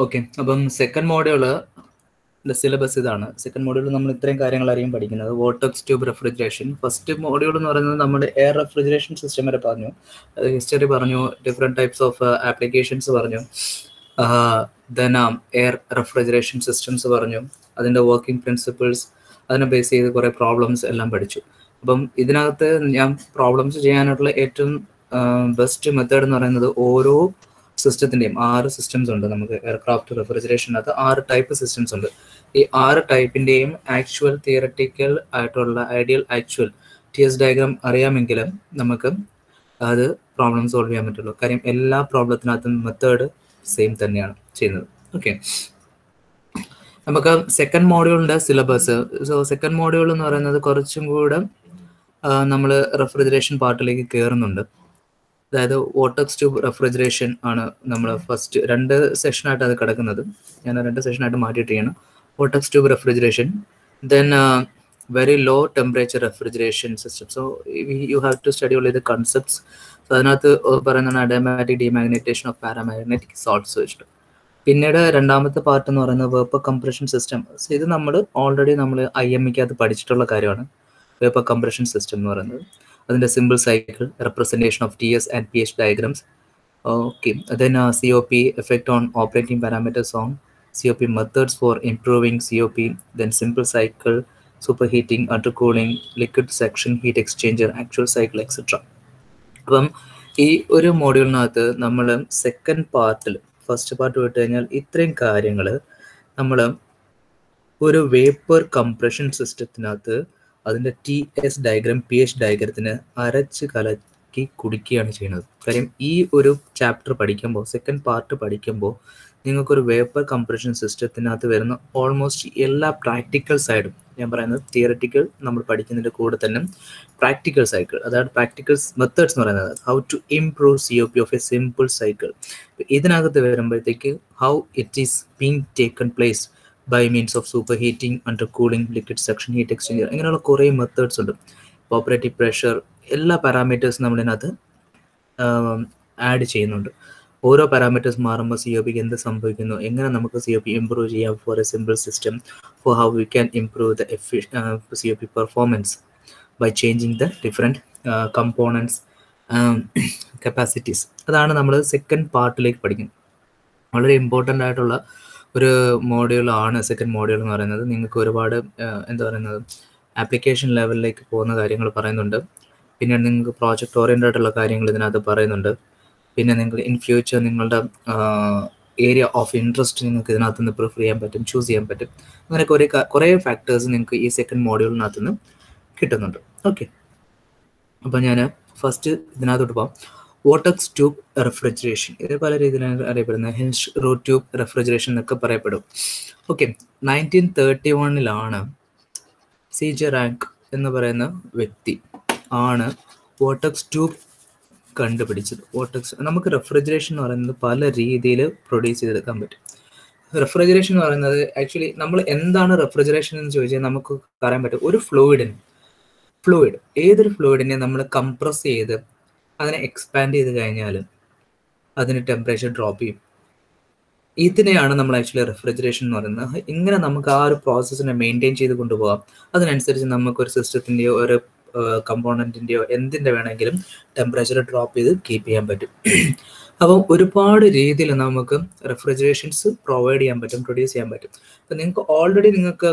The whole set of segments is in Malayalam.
ഓക്കെ, അപ്പം സെക്കൻഡ് മോഡ്യൂള് സിലബസ് ഇതാണ്. സെക്കൻഡ് മോഡ്യൂൾ നമ്മൾ ഇത്രയും കാര്യങ്ങളായിരിക്കും പഠിക്കുന്നത്. Vortex tube refrigeration. First module എന്ന് പറയുന്നത് നമ്മൾ എയർ റെഫ്രിജറേഷൻ സിസ്റ്റം വരെ പറഞ്ഞു, ഹിസ്റ്ററി പറഞ്ഞു, ഡിഫറെൻറ്റ് ടൈപ്സ് ഓഫ് ആപ്ലിക്കേഷൻസ് പറഞ്ഞു, ദെൻ എയർ റെഫ്രിജറേഷൻ സിസ്റ്റംസ് പറഞ്ഞു, അതിൻ്റെ വർക്കിംഗ് പ്രിൻസിപ്പിൾസ്, അതിനെ ബേസ് ചെയ്ത് കുറേ പ്രോബ്ലംസ് എല്ലാം പഠിച്ചു. അപ്പം ഇതിനകത്ത് ഞാൻ പ്രോബ്ലംസ് ചെയ്യാനുള്ള ഏറ്റവും ബെസ്റ്റ് മെത്തേഡ് എന്ന് പറയുന്നത് ഓരോ സിസ്റ്റത്തിൻ്റെയും 6 സിസ്റ്റംസ് ഉണ്ട് നമുക്ക് എയർക്രാഫ്റ്റ് റെഫ്രിജറേഷനകത്ത് 6 ടൈപ്പ് സിസ്റ്റംസ് ഉണ്ട്. ഈ 6 ടൈപ്പിൻ്റെയും ആക്ച്വൽ തിയററ്റിക്കൽ ആയിട്ടുള്ള ഐഡിയൽ ആക്ച്വൽ TS ഡയഗ്രാം അറിയാമെങ്കിൽ നമുക്ക് അത് പ്രോബ്ലം സോൾവ് ചെയ്യാൻ പറ്റുള്ളൂ. കാര്യം എല്ലാ പ്രോബ്ലത്തിനകത്തും മെത്തേഡ് സെയിം തന്നെയാണ് ചെയ്യുന്നത്. ഓക്കെ, നമുക്ക് സെക്കൻഡ് മോഡ്യൂളിൻ്റെ സിലബസ്. സോ സെക്കൻഡ് മോഡ്യൂൾ എന്ന് പറയുന്നത് കുറച്ചും കൂടെ നമ്മൾ റെഫ്രിജറേഷൻ പാർട്ടിലേക്ക് കയറുന്നുണ്ട്. അതായത് വോർട്ടെക്സ് ട്യൂബ് റെഫ്രിജറേഷൻ ആണ് നമ്മൾ ഫസ്റ്റ് 2 സെഷനായിട്ട് അത് കിടക്കുന്നത്. ഞാൻ 2 സെഷനായിട്ട് മാറ്റിയിട്ടാണ് vortex tube refrigeration, then very low temperature refrigeration system. So you have to study only the concepts. So അതിനകത്ത് പറയുന്നതാണ് adiabatic demagnetisation of paramagnetic salt switch. പിന്നീട് രണ്ടാമത്തെ പാർട്ട് എന്ന് പറയുന്നത് വേപ്പർ കംപ്രഷൻ സിസ്റ്റം. ഇത് നമ്മൾ ഓൾറെഡി IMEക്കകത്ത് പഠിച്ചിട്ടുള്ള കാര്യമാണ്. വേപ്പർ കംപ്രഷൻ സിസ്റ്റം എന്ന് പറയുന്നത് അതിൻ്റെ simple cycle, representation of TS and PH diagrams. Okay, then COP effect on operating parameters on COP, methods four improving COP, then simple cycle, super heating, under cooling, liquid section heat exchanger, actual cycle, etcetera. അപ്പം ഈ ഒരു മോഡ്യൂളിനകത്ത് നമ്മൾ സെക്കൻഡ് പാർട്ടിൽ ഫസ്റ്റ് പാർട്ട് വിട്ട് കഴിഞ്ഞാൽ ഇത്രയും കാര്യങ്ങൾ നമ്മൾ ഒരു വേപ്പർ കംപ്രഷൻ സിസ്റ്റത്തിനകത്ത് അതിൻ്റെ TS ഡയഗ്രാം PH ഡയഗ്രത്തിന് അരച്ച് കലക്കി കുടിക്കുകയാണ് ചെയ്യുന്നത്. കാര്യം ഈ ഒരു ചാപ്റ്റർ പഠിക്കുമ്പോൾ, സെക്കൻഡ് പാർട്ട് പഠിക്കുമ്പോൾ നിങ്ങൾക്കൊരു വേപ്പർ കംപ്രഷൻ സിസ്റ്റത്തിനകത്ത് വരുന്ന ഓൾമോസ്റ്റ് എല്ലാ പ്രാക്ടിക്കൽ സൈഡും, ഞാൻ പറയുന്നത് തിയററ്റിക്കൽ നമ്മൾ പഠിക്കുന്നതിൻ്റെ കൂടെ തന്നെ പ്രാക്ടിക്കൽ സൈക്കിൾ, അതായത് പ്രാക്ടിക്കൽ മെത്തേഡ്സ് എന്ന് പറയുന്നത് how to improve COP of a simple cycle. ഇതിനകത്ത് വരുമ്പോഴത്തേക്ക് how it is being taken place by means of superheating, undercooling, liquid suction heat exchanger, അങ്ങനെയുള്ള കുറേ മെത്തേഡ്സ് ഉണ്ട്. ഓപ്പറേറ്റീവ് പ്രഷർ, എല്ലാ പാരാമീറ്റേഴ്സും നമ്മളിതിനകത്ത് ആഡ് ചെയ്യുന്നുണ്ട്. ഓരോ പാരാമീറ്റേഴ്സ് മാറുമ്പോൾ COPക്ക് എന്ത് സംഭവിക്കുന്നു, എങ്ങനെ നമുക്ക് COP ഇംപ്രൂവ് ചെയ്യാം for a simple system, for how we can improve the COP performance by changing the different components, capacities. അതാണ് നമ്മൾ സെക്കൻഡ് പാർട്ടിലേക്ക് പഠിക്കുന്നത്. വളരെ ഇമ്പോർട്ടൻ്റ് ആയിട്ടുള്ള ഒരു മോഡ്യൂളാണ് സെക്കൻഡ് മോഡ്യൂൾ എന്ന് പറയുന്നത്. നിങ്ങൾക്ക് ഒരുപാട് എന്താ പറയുന്നത് ആപ്ലിക്കേഷൻ ലെവലിലേക്ക് പോകുന്ന കാര്യങ്ങൾ പറയുന്നുണ്ട്. പിന്നെ നിങ്ങൾക്ക് പ്രോജക്റ്റ് ഓറിയൻറ്റഡ് ആയിട്ടുള്ള കാര്യങ്ങൾ ഇതിനകത്ത് പറയുന്നുണ്ട്. പിന്നെ നിങ്ങൾ ഇൻ ഫ്യൂച്ചർ നിങ്ങളുടെ ഏരിയ ഓഫ് ഇൻട്രസ്റ്റ് നിങ്ങൾക്ക് ഇതിനകത്ത് നിന്ന് പ്രിഫർ ചെയ്യാൻ പറ്റും, ചൂസ് ചെയ്യാൻ പറ്റും. അങ്ങനെ കുറേ ഫാക്ടേഴ്സ് നിങ്ങൾക്ക് ഈ സെക്കൻഡ് മോഡ്യൂളിനകത്ത് നിന്ന് കിട്ടുന്നുണ്ട്. ഓക്കെ, അപ്പോൾ ഞാൻ ഫസ്റ്റ് ഇതിനകത്തോട്ട് പോകാം. വോർട്ടെക്സ് ട്യൂബ് റെഫ്രിജറേഷൻ, ഇത് പല രീതിയിലാണ് അറിയപ്പെടുന്നത്. ഹിൻസ് റോ ട്യൂബ് റെഫ്രിജറേഷൻ എന്നൊക്കെ പറയപ്പെടും. ഓക്കെ, 1931 CJ റാങ്ക് എന്ന് പറയുന്ന വ്യക്തി ആണ് വോർട്ടെക്സ് ട്യൂബ് കണ്ടുപിടിച്ചത്. വോർട്ടെക്സ് നമുക്ക് റെഫ്രിജറേഷൻ എന്ന് പറയുന്നത് പല രീതിയിൽ പ്രൊഡ്യൂസ് ചെയ്തെടുക്കാൻ പറ്റും. റെഫ്രിജറേഷൻ എന്ന് പറയുന്നത് ആക്ച്വലി നമ്മൾ എന്താണ് റെഫ്രിജറേഷൻ എന്ന് ചോദിച്ചാൽ നമുക്ക് പറയാൻ പറ്റും. ഒരു ഫ്ലൂയിഡ് ഏതൊരു ഫ്ലൂയിഡിനെ നമ്മൾ കംപ്രസ് ചെയ്ത് അതിനെ എക്സ്പാൻഡ് ചെയ്ത് കഴിഞ്ഞാൽ അതിന് ടെമ്പറേച്ചർ ഡ്രോപ്പ് ചെയ്യും. ഇതിനെയാണ് നമ്മൾ ആക്ച്വലി റെഫ്രിജറേഷൻ എന്ന് പറയുന്നത്. ഇങ്ങനെ നമുക്ക് ആ ഒരു പ്രോസസ്സിനെ മെയിൻറ്റെയിൻ ചെയ്ത് കൊണ്ടുപോകാം. അതിനനുസരിച്ച് നമുക്കൊരു സിസ്റ്റത്തിൻ്റെയോ ഒരു കമ്പോണൻറ്റിൻ്റെയോ എന്തിൻ്റെ വേണമെങ്കിലും ടെമ്പറേച്ചർ ഡ്രോപ്പ് ചെയ്ത് കീപ്പ് ചെയ്യാൻ പറ്റും. അപ്പം ഒരുപാട് രീതിയിൽ നമുക്ക് റെഫ്രിജറേഷൻസ് പ്രൊവൈഡ് ചെയ്യാൻ പറ്റും, പ്രൊഡ്യൂസ് ചെയ്യാൻ പറ്റും. അപ്പം നിങ്ങൾക്ക്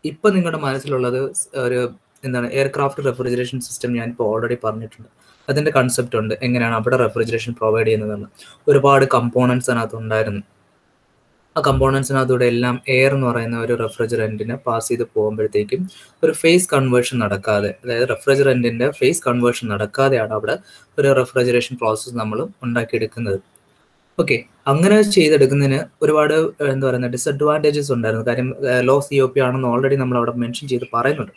ഇപ്പം നിങ്ങളുടെ മനസ്സിലുള്ളത് ഒരു എന്താണ് എയർക്രാഫ്റ്റ് റെഫ്രിജറേഷൻ സിസ്റ്റം ഞാനിപ്പോൾ ഓൾറെഡി പറഞ്ഞിട്ടുണ്ട്. അതിൻ്റെ കൺസെപ്റ്റ് ഉണ്ട്, എങ്ങനെയാണ് അവിടെ റെഫ്രിജറേഷൻ പ്രൊവൈഡ് ചെയ്യുന്നതെന്ന്. ഒരുപാട് കമ്പോണൻസ് അതിനകത്ത് ഉണ്ടായിരുന്നു. ആ കമ്പോണൻസിനകത്തൂടെ എല്ലാം എയർ എന്ന് പറയുന്ന ഒരു റെഫ്രിജറൻറ്റിനെ പാസ് ചെയ്ത് പോകുമ്പോഴത്തേക്കും ഒരു ഫേസ് കൺവേർഷൻ നടക്കാതെ, അതായത് റെഫ്രിജറൻറ്റിൻ്റെ ഫേസ് കൺവേർഷൻ നടക്കാതെയാണ് അവിടെ ഒരു റെഫ്രിജറേഷൻ പ്രോസസ്സ് നമ്മൾ ഉണ്ടാക്കിയെടുക്കുന്നത്. ഓക്കെ, അങ്ങനെ ചെയ്തെടുക്കുന്നതിന് ഒരുപാട് എന്താ പറയുന്നത് ഡിസഡ്വാൻറ്റേജസ് ഉണ്ടായിരുന്നു. കാര്യം ലോ COP ആണെന്ന് ഓൾറെഡി നമ്മൾ അവിടെ മെൻഷൻ ചെയ്ത് പറയുന്നുണ്ട്.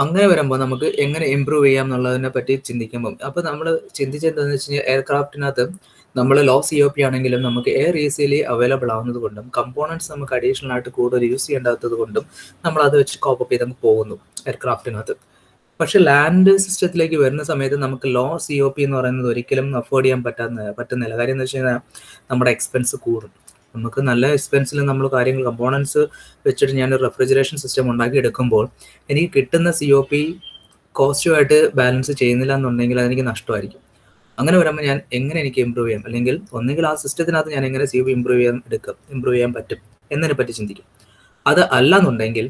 അങ്ങനെ വരുമ്പോൾ നമുക്ക് എങ്ങനെ ഇമ്പ്രൂവ് ചെയ്യാം എന്നുള്ളതിനെ പറ്റി ചിന്തിക്കുമ്പോൾ അപ്പോൾ നമ്മൾ ചിന്തിച്ചെന്താണെന്ന് വെച്ച് കഴിഞ്ഞാൽ എയർക്രാഫ്റ്റിനകത്ത് നമ്മൾ ലോ COP ആണെങ്കിലും നമുക്ക് എയർ ഈസിലി അവൈലബിൾ ആവുന്നത് കൊണ്ടും കമ്പോണൻറ്റ്സ് നമുക്ക് അഡീഷണൽ ആയിട്ട് കൂടുതൽ യൂസ് ചെയ്യേണ്ടാത്തത് കൊണ്ടും നമ്മൾ അത് വെച്ച് കോപ്പ് ചെയ്ത് അങ്ങ് പോകുന്നു എയർക്രാഫ്റ്റിനകത്ത്. പക്ഷെ ലാൻഡ് സിസ്റ്റത്തിലേക്ക് വരുന്ന സമയത്ത് നമുക്ക് ലോ COP എന്ന് പറയുന്നത് ഒരിക്കലും അഫോർഡ് ചെയ്യാൻ പറ്റുന്നില്ല. കാര്യം എന്ന് വെച്ച് കഴിഞ്ഞാൽ നമ്മുടെ എക്സ്പെൻസ് കൂടും. നമുക്ക് നല്ല എക്സ്പെൻസിൽ നമ്മൾ കാര്യങ്ങൾ കമ്പോണൻസ് വെച്ചിട്ട് ഞാനൊരു റെഫ്രിജറേഷൻ സിസ്റ്റം ഉണ്ടാക്കി എടുക്കുമ്പോൾ എനിക്ക് കിട്ടുന്ന COP കോസ്റ്റുമായിട്ട് ബാലൻസ് ചെയ്യുന്നില്ല എന്നുണ്ടെങ്കിൽ അതെനിക്ക് നഷ്ടമായിരിക്കും. അങ്ങനെ വരുമ്പോൾ ഞാൻ എങ്ങനെ എനിക്ക് ഇമ്പ്രൂവ് ചെയ്യാം, അല്ലെങ്കിൽ ഒന്നെങ്കിൽ ആ സിസ്റ്റത്തിനകത്ത് ഞാൻ എങ്ങനെ COP ഇമ്പ്രൂവ് ചെയ്യാൻ പറ്റും എന്നതിനെ പറ്റി ചിന്തിക്കും. അത് അല്ലാന്നുണ്ടെങ്കിൽ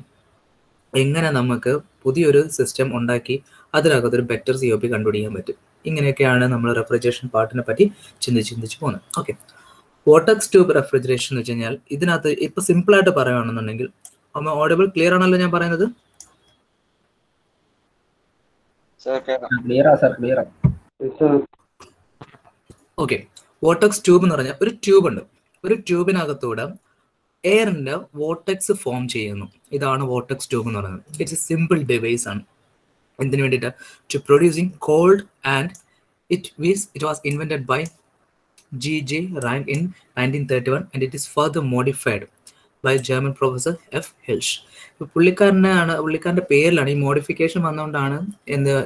എങ്ങനെ നമുക്ക് പുതിയൊരു സിസ്റ്റം ഉണ്ടാക്കി അതിനകത്തൊരു ബെറ്റർ COP കണ്ടുപിടിക്കാൻ പറ്റും. ഇങ്ങനെയൊക്കെയാണ് നമ്മൾ റെഫ്രിജറേഷൻ പാർട്ടിനെ പറ്റി ചിന്തിച്ച് പോകുന്നത്. ഓക്കെ, വോർട്ടെക്സ് ട്യൂബ് റെഫ്രിജറേഷൻ എന്ന് വെച്ച് കഴിഞ്ഞാൽ ഇതിനകത്ത് ഇപ്പൊ സിമ്പിൾ ആയിട്ട് പറയുകയാണെന്നുണ്ടെങ്കിൽ, ഓഡിബിൾ ക്ലിയർ ആണല്ലോ ഞാൻ പറയുന്നത്? ഓക്കെ, വോർട്ടെക്സ് ട്യൂബ് എന്ന് പറഞ്ഞാൽ ഒരു ട്യൂബ് ഉണ്ട്. ഒരു ട്യൂബിനകത്തൂടെ എയറിന്റെ വോർട്ടെക്സ് ഫോം ചെയ്യുന്നു. ഇതാണ് വോർട്ടെക്സ് ട്യൂബ് എന്ന് പറയുന്നത്. ഇറ്റ്സ് എ സിമ്പിൾ ഡിവൈസ് ആണ്. എന്തിനു വേണ്ടിയിട്ട്? To producing cold and it was invented by G.J. Rhind in 1931 and it is further modified by German professor F. Hilsch. പുള്ളിക്കാരൻ്റെ പേരിലാണ് ഈ മോഡിഫിക്കേഷൻ വന്നുകൊണ്ടാണ്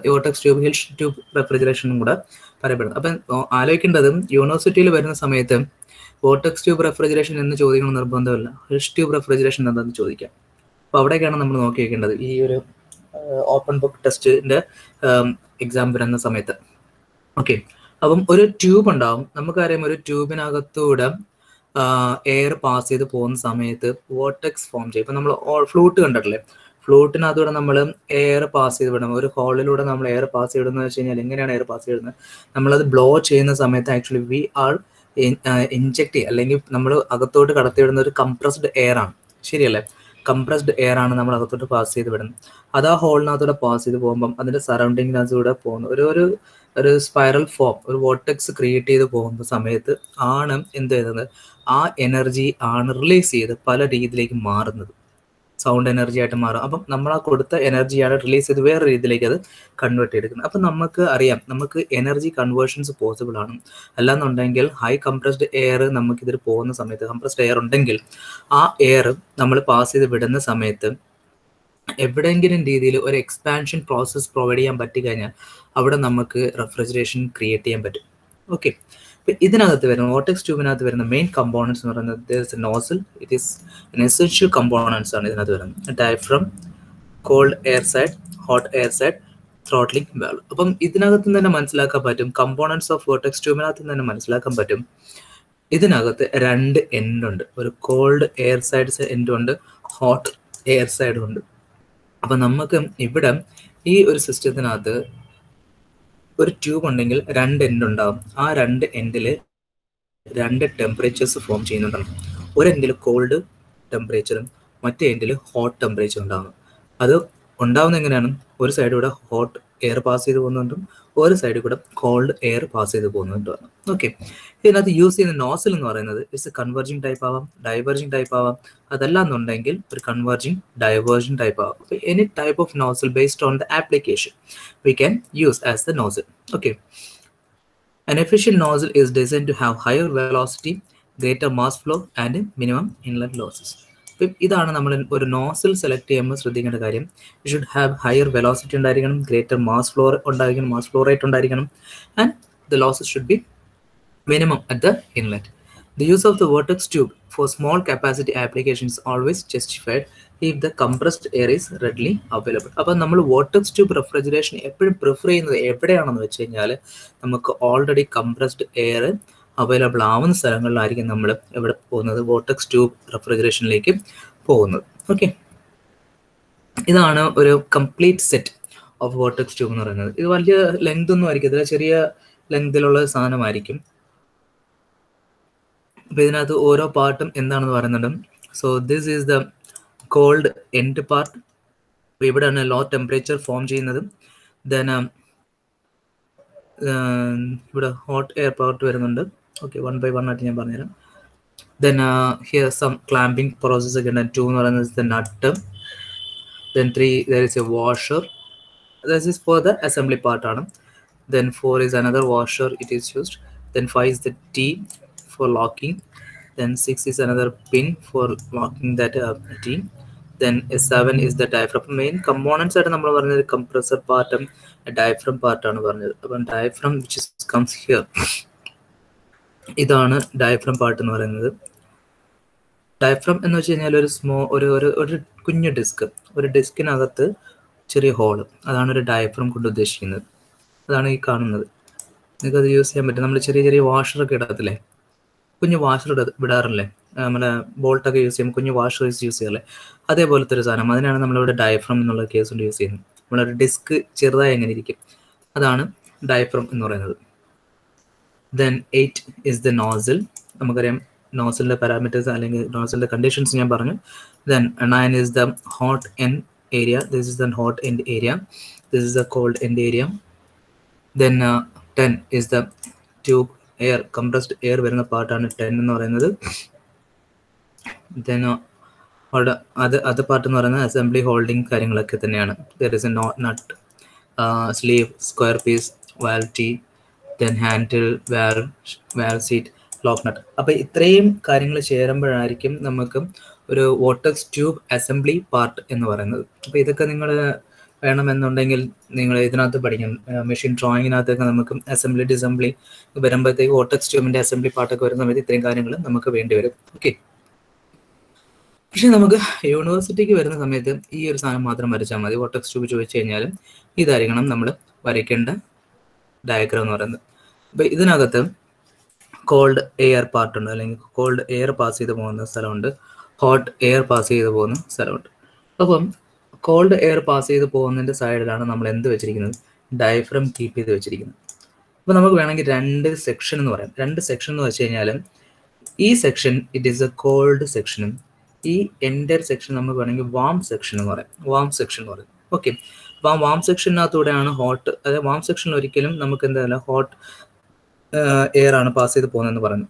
വോർട്ടെക്സ് ട്യൂബ്, ഹിൽഷ് ട്യൂബ് റെഫ്രിജറേഷനും കൂടെ പറയപ്പെടുന്നത്. അപ്പം ആലോചിക്കേണ്ടതും യൂണിവേഴ്സിറ്റിയിൽ വരുന്ന സമയത്ത് വോർട്ടെക്സ് ട്യൂബ് റെഫ്രിജറേഷൻ എന്ന് ചോദിക്കണം നിർബന്ധമില്ല, ഹിൽഷ് ട്യൂബ് റെഫ്രിജറേഷൻ എന്താണെന്ന് ചോദിക്കാം. അപ്പോൾ അവിടേക്കാണ് നമ്മൾ നോക്കി വയ്ക്കേണ്ടത് ഈ ഒരു ഓപ്പൺ ബുക്ക് ടെസ്റ്റിന്റെ എക്സാം വരുന്ന സമയത്ത്. ഓക്കെ, അപ്പം ഒരു ട്യൂബ് ഉണ്ടാവും. നമുക്കറിയാം ഒരു ട്യൂബിനകത്തൂടെ എയർ പാസ് ചെയ്ത് പോകുന്ന സമയത്ത് വോർട്ടെക്സ് ഫോം ചെയ്യും. ഇപ്പം നമ്മൾ ഫ്ലൂട്ട് കണ്ടിട്ടില്ലേ? ഫ്ലൂട്ടിനകത്തൂടെ നമ്മൾ എയർ പാസ് ചെയ്ത് വിടണം. ഒരു ഹോളിലൂടെ നമ്മൾ എയർ പാസ് ചെയ്തിടുന്നത് വെച്ച് കഴിഞ്ഞാൽ എങ്ങനെയാണ് എയർ പാസ് ചെയ്യുന്നത്? നമ്മളത് ബ്ലോ ചെയ്യുന്ന സമയത്ത് ആക്ച്വലി വി ആർ ഇൻജെക്ട് ചെയ്യുക, അല്ലെങ്കിൽ നമ്മൾ അകത്തോട്ട് കടത്തിവിടുന്ന ഒരു കംപ്രസ്ഡ് എയർ ആണ്. ശരിയല്ലേ? കംപ്രസ്ഡ് എയർ ആണ് നമ്മൾ അകത്തോട്ട് പാസ് ചെയ്ത് വിടുന്നത്. അത് ആ ഹോളിനകത്തൂടെ പാസ് ചെയ്ത് പോകുമ്പം അതിന്റെ സറൗണ്ടിങ്ങിനകത്തൂടെ പോകുന്ന ഒരു സ്പൈറൽ ഫോം, ഒരു വോർട്ടെക്സ് ക്രിയേറ്റ് ചെയ്ത് പോകുന്ന സമയത്ത് ആണ് എന്ത് ചെയ്യുന്നത്? ആ എനർജി ആണ് റിലീസ് ചെയ്ത് പല രീതിയിലേക്ക് മാറുന്നത്. സൗണ്ട് എനർജി ആയിട്ട് മാറും. അപ്പം നമ്മൾ ആ കൊടുത്ത എനർജിയാണ് റിലീസ് ചെയ്ത് വേറെ രീതിയിലേക്ക് അത് കൺവേർട്ട് ചെയ്തെടുക്കുന്നത്. അപ്പം നമുക്ക് അറിയാം നമുക്ക് എനർജി കൺവേർഷൻസ് പോസിബിൾ ആണ്. അല്ലാന്നുണ്ടെങ്കിൽ ഹൈ കംപ്രസ്ഡ് എയർ നമുക്കിതിൽ പോകുന്ന സമയത്ത്, കംപ്രസ്ഡ് എയർ ഉണ്ടെങ്കിൽ ആ എയർ നമ്മൾ പാസ് ചെയ്ത് വിടുന്ന സമയത്ത് എവിടെയെങ്കിലും രീതിയിൽ ഒരു എക്സ്പാൻഷൻ പ്രോസസ് പ്രൊവൈഡ് ചെയ്യാൻ പറ്റിക്കഴിഞ്ഞാൽ അവിടെ നമുക്ക് റെഫ്രിജറേഷൻ ക്രിയേറ്റ് ചെയ്യാൻ പറ്റും. ഓക്കെ, അപ്പം ഇതിനകത്ത് വരുന്ന വോർട്ടെക്സ് ട്യൂബിനകത്ത് വരുന്ന മെയിൻ കമ്പോണൻസ് എന്ന് പറയുന്നത് nozzle. It is essential components ആണ് ഇതിനകത്ത് വരുന്നത്. Diaphragm, called air side, hot air side, throttling valve. അപ്പം ഇതിനകത്ത് തന്നെ മനസ്സിലാക്കാൻ പറ്റും, കമ്പോണൻസ് ഓഫ് വോർട്ടെക്സ് ട്യൂബിനകത്ത് തന്നെ മനസ്സിലാക്കാൻ പറ്റും, ഇതിനകത്ത് രണ്ട് എൻഡ് ഉണ്ട്. ഒരു കോൾഡ് എയർ സൈഡ് എൻഡ് ഉണ്ട്, ഹോട്ട് എയർ സൈഡും ഉണ്ട്. അപ്പം നമുക്ക് ഇവിടെ ഈ ഒരു സിസ്റ്റത്തിനകത്ത് ഒരു ട്യൂബ് ഉണ്ടെങ്കിൽ രണ്ട് എൻഡ് ഉണ്ടാകും. ആ രണ്ട് എൻഡിൽ രണ്ട് ടെമ്പറേച്ചേഴ്സ് ഫോം ചെയ്യുന്നുണ്ടാകും. ഒരു എൻഡിൽ കോൾഡ് ടെമ്പറേച്ചറും മറ്റേ എൻഡിൽ ഹോട്ട് ടെമ്പറേച്ചർ ഉണ്ടാകും. അത് ഉണ്ടാവുന്ന എങ്ങനെയാണ്? ഒരു സൈഡിൽ കൂടെ ഹോട്ട് എയർ പാസ് ചെയ്ത് പോകുന്നുണ്ടും ഒരു സൈഡിൽ കൂടെ കോൾഡ് എയർ പാസ് ചെയ്ത് പോകുന്നുണ്ടാണ്. ഓക്കെ, ഇതിനകത്ത് യൂസ് ചെയ്യുന്ന നോസിൽ എന്ന് പറയുന്നത് ഇറ്റ്സ് കൺവെർജിങ് ടൈപ്പ് ആവാം, ഡൈവേർജിങ് ടൈപ്പ് ആവാം. അതല്ല എന്നുണ്ടെങ്കിൽ ഒരു കൺവെർജിങ് ഡൈവേർജിങ് ടൈപ്പ് ആവാം. Any type of nozzle based on the application we can use as the nozzle. Okay, an efficient nozzle is designed to have higher velocity, greater mass flow and minimum inlet losses. ഇതാണ് നമ്മൾ ഒരു നോസിൽ സെലക്ട് ചെയ്യുമ്പോൾ ശ്രദ്ധിക്കേണ്ട കാര്യം. You should have higher velocity ഉണ്ടായിരിക്കണം, ഗ്രേറ്റർ മാസ് ഫ്ലോ ഉണ്ടായിരിക്കണം, മാസ് ഫ്ലോ റേറ്റ് ഉണ്ടായിരിക്കണം, and the losses should be minimum at the inlet. The use of the vortex tube for small capacity applications is always justified if the compressed air is readily available. അപ്പോൾ നമ്മൾ വോർട്ടെക്സ് ട്യൂബ് റെഫ്രിജറേഷൻ എപ്പോഴും പ്രിഫർ ചെയ്യുന്നത് എവിടെയാണെന്ന് വെച്ച് കഴിഞ്ഞാൽ നമുക്ക് ഓൾറെഡി കംപ്രസ്ഡ് എയർ അവൈലബിൾ ആവുന്ന സ്ഥലങ്ങളിലായിരിക്കും നമ്മൾ എവിടെ പോകുന്നത്? വോർട്ടെക്സ് ട്യൂബ് റെഫ്രിജറേഷനിലേക്ക് പോകുന്നത്. ഓക്കെ, ഇതാണ് ഒരു complete set of vortex tube എന്ന് പറയുന്നത്. ഇത് വലിയ ലെങ്ത് ഒന്നും ആയിരിക്കും, ഇതിൽ ചെറിയ ലെങ്തിലുള്ള സാധനമായിരിക്കും. അപ്പോൾ ഇതിനകത്ത് ഓരോ പാർട്ടും എന്താണെന്ന് പറയുന്നുണ്ട്. So this is the cold end part. അപ്പോൾ ഇവിടെയാണ് ലോ ടെമ്പറേച്ചർ ഫോം ചെയ്യുന്നത്. ദെൻ ഇവിടെ ഹോട്ട് എയർ പാർട്ട് വരുന്നുണ്ട്. ഓക്കെ, 1 by 1 ആയിട്ട് ഞാൻ പറഞ്ഞുതരാം. Then here some clamping process ഒക്കെ ഉണ്ട്. 2 എന്ന് പറയുന്നത് the nut. Then 3 there is a washer. This is for the assembly part ആണ്. Then 4 is another washer it is used. Then 5 is the T for locking. Then 6 is another pin for locking that T. Then S7 is the diaphragm. Main components ആയിട്ട് നമ്മൾ പറഞ്ഞത് കംപ്രസർ പാർട്ടും ഡയഫ്രം പാർട്ടാണ് പറഞ്ഞത്. അപ്പം ഡയഫ്രം വിച്ച് കംസ് ഹിയർ, ഇതാണ് ഡയഫ്രം പാർട്ട് എന്ന് പറയുന്നത്. ഡയഫ്രം എന്ന് വെച്ച് കഴിഞ്ഞാൽ ഒരു കുഞ്ഞു ഡിസ്ക്, ഒരു ഡിസ്കിനകത്ത് ചെറിയ ഹോള്, അതാണ് ഒരു ഡയഫ്രം കൊണ്ട് ഉദ്ദേശിക്കുന്നത്. അതാണ് ഈ കാണുന്നത്. നിങ്ങൾക്ക് അത് യൂസ് ചെയ്യാൻ പറ്റും. നമ്മൾ ചെറിയ ചെറിയ വാഷറൊക്കെ ഇടത്തില്ലേ, കുഞ്ഞു വാഷർ വിടാറില്ലേ, നമ്മുടെ ബോൾട്ടൊക്കെ യൂസ് ചെയ്യുമ്പോൾ കുഞ്ഞു വാഷേഴ്സ് യൂസ് ചെയ്യാറില്ലേ, അതേപോലത്തെ ഒരു സാധനം. അതിനാണ് നമ്മളിവിടെ ഡയഫ്രം എന്നുള്ള കേസ് കൊണ്ട് യൂസ് ചെയ്യുന്നത്. നമ്മളൊരു ഡിസ്ക് ചെറുതായി എങ്ങനെ ഇരിക്കും, അതാണ് ഡയഫ്രം എന്ന് പറയുന്നത്. Then 8 is the nozzle. നമുക്കറിയാം നോസിലിൻ്റെ പാരാമീറ്റേഴ്സ് അല്ലെങ്കിൽ നോസിലിൻ്റെ കണ്ടീഷൻസ് ഞാൻ പറഞ്ഞു. Then 9 is the hot end area. This is the hot end area. This is the cold end area. Then 10 is the tube air, compressed air വരുന്ന പാർട്ടാണ് 10 എന്ന് പറയുന്നത്. ദെൻ അത് പാർട്ട് എന്ന് പറയുന്നത് അസംബ്ലി ഹോൾഡിങ് കാര്യങ്ങളൊക്കെ തന്നെയാണ്. There is a nut, sleeve, square piece, valve tee, then handle, valve seat, lock nut. അപ്പോൾ ഇത്രയും കാര്യങ്ങൾ ചേരുമ്പോഴായിരിക്കും നമുക്ക് ഒരു വോർട്ടെക്സ് ട്യൂബ് അസംബ്ലി പാർട്ട് എന്ന് പറയുന്നത്. അപ്പോൾ ഇതൊക്കെ നിങ്ങൾ വേണമെന്നുണ്ടെങ്കിൽ നിങ്ങൾ ഇതിനകത്ത് പഠിക്കണം. മെഷീൻ ഡ്രോയിങ്ങിനകത്തൊക്കെ നമുക്ക് അസംബ്ലി ഡിസംബ്ലി വരുമ്പോഴത്തേക്ക് വോർട്ടെക്സ് ട്യൂബിൻ്റെ അസംബ്ലി പാർട്ടൊക്കെ വരുന്ന സമയത്ത് ഇത്രയും കാര്യങ്ങൾ നമുക്ക് വേണ്ടി വരും. ഓക്കെ. പക്ഷെ നമുക്ക് യൂണിവേഴ്സിറ്റിക്ക് വരുന്ന സമയത്ത് ഈ ഒരു സാധനം മാത്രം വരച്ചാൽ മതി. വോർട്ടെക്സ് ട്യൂബ് ചോദിച്ചു കഴിഞ്ഞാലും ഇതായിരിക്കണം നമ്മൾ വരയ്ക്കേണ്ട ഡയഗ്രാം എന്ന് പറയുന്നത്. അപ്പോൾ ഇതിനകത്ത് കോൾഡ് എയർ പാർട്ടുണ്ട്, അല്ലെങ്കിൽ കോൾഡ് എയർ പാസ് ചെയ്ത് പോകുന്ന സ്ഥലമുണ്ട്, ഹോട്ട് എയർ പാസ് ചെയ്ത് പോകുന്ന സ്ഥലമുണ്ട്. അപ്പം കോൾഡ് എയർ പാസ് ചെയ്ത് പോകുന്നതിൻ്റെ സൈഡിലാണ് നമ്മൾ എന്ത് വെച്ചിരിക്കുന്നത്, ഡയഫ്രം കീപ്പ് ചെയ്ത് വെച്ചിരിക്കുന്നത്. അപ്പോൾ നമുക്ക് വേണമെങ്കിൽ 2 സെക്ഷൻ എന്ന് പറയാം. 2 സെക്ഷൻ എന്ന് വെച്ച് കഴിഞ്ഞാൽ ഈ section it is a cold സെക്ഷനും ഈ എൻ്റർ സെക്ഷൻ നമുക്ക് വേണമെങ്കിൽ വാം സെക്ഷൻ എന്ന് പറയാം. വാം സെക്ഷൻ എന്ന് പറയും. ഓക്കെ. അപ്പോൾ ആ വാം സെക്ഷനകത്തൂടെയാണ് ഹോട്ട്, അതായത് വാം സെക്ഷനിൽ ഒരിക്കലും നമുക്ക് എന്തായാലും ഹോട്ട് എയർ ആണ് പാസ് ചെയ്ത് പോകുന്നതെന്ന് പറഞ്ഞു.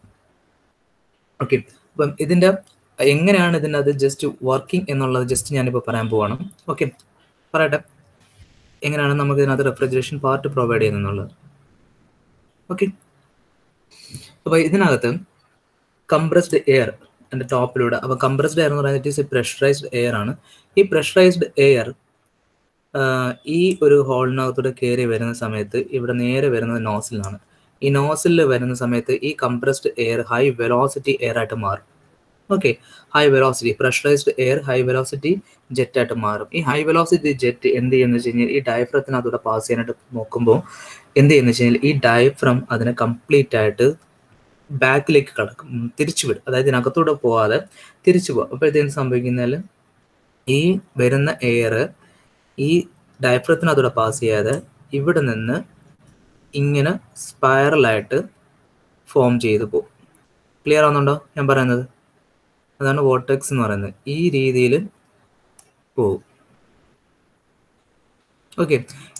ഓക്കെ. അപ്പം ഇതിൻ്റെ എങ്ങനെയാണ് ഇതിൻ്റെ അത് ജസ്റ്റ് വർക്കിംഗ് എന്നുള്ളത് ജസ്റ്റ് ഞാനിപ്പോൾ പറയാൻ പോവാണ്. ഓക്കെ, പറയട്ടെ എങ്ങനെയാണ് നമുക്ക് ഇതിനകത്ത് റെഫ്രിജറേഷൻ പാർട്ട് പ്രൊവൈഡ് ചെയ്യുന്നുള്ളത്. ഓക്കെ. അപ്പോൾ ഇതിനകത്ത് കംപ്രസ്ഡ് എയർ എൻ്റെ ടോപ്പിലൂടെ, അപ്പോൾ കംപ്രസ്ഡ് എയർ എന്ന് പറയുന്നത് it is A pressurised air ആണ്. ഈ പ്രഷറൈസ്ഡ് എയർ ഈ ഒരു ഹോളിനകത്തൂടെ കയറി വരുന്ന സമയത്ത് ഇവിടെ നേരെ വരുന്നത് നോസിലാണ്. ഈ നോസിലിൽ വരുന്ന സമയത്ത് ഈ compressed air high velocity air ആയിട്ട് മാറും. Okay, high velocity pressurised air high velocity jet ആയിട്ട് മാറും. ഈ ഹൈ വെലോസിറ്റി ജെറ്റ് എന്ത് ചെയ്യുന്ന വെച്ച് കഴിഞ്ഞാൽ ഈ ഡയഫ്രത്തിനകത്തൂടെ പാസ് ചെയ്യാനായിട്ട് നോക്കുമ്പോൾ എന്ത് ചെയ്യുന്ന വെച്ച് കഴിഞ്ഞാൽ ഈ ഡയഫ്രം അതിനെ കംപ്ലീറ്റ് ആയിട്ട് ബാക്കിലേക്ക് കടക്കും, തിരിച്ചു വിടും. അതായത് ഇതിനകത്തൂടെ പോവാതെ തിരിച്ചു പോകും. അപ്പോഴത്തേന് സംഭവിക്കുന്നതിൽ ഈ വരുന്ന എയർ ഈ ഡയഫ്രത്തിനകത്തൂടെ പാസ് ചെയ്യാതെ ഇവിടെ നിന്ന് ഇങ്ങനെ സ്പൈറലായിട്ട് ഫോം ചെയ്ത് പോകും. ക്ലിയർ ആവുന്നുണ്ടോ ഞാൻ പറയുന്നത്? അതാണ് വോർട്ടെക്സ് എന്ന് പറയുന്നത്. ഈ രീതിയിൽ പോകും. ഓക്കെ,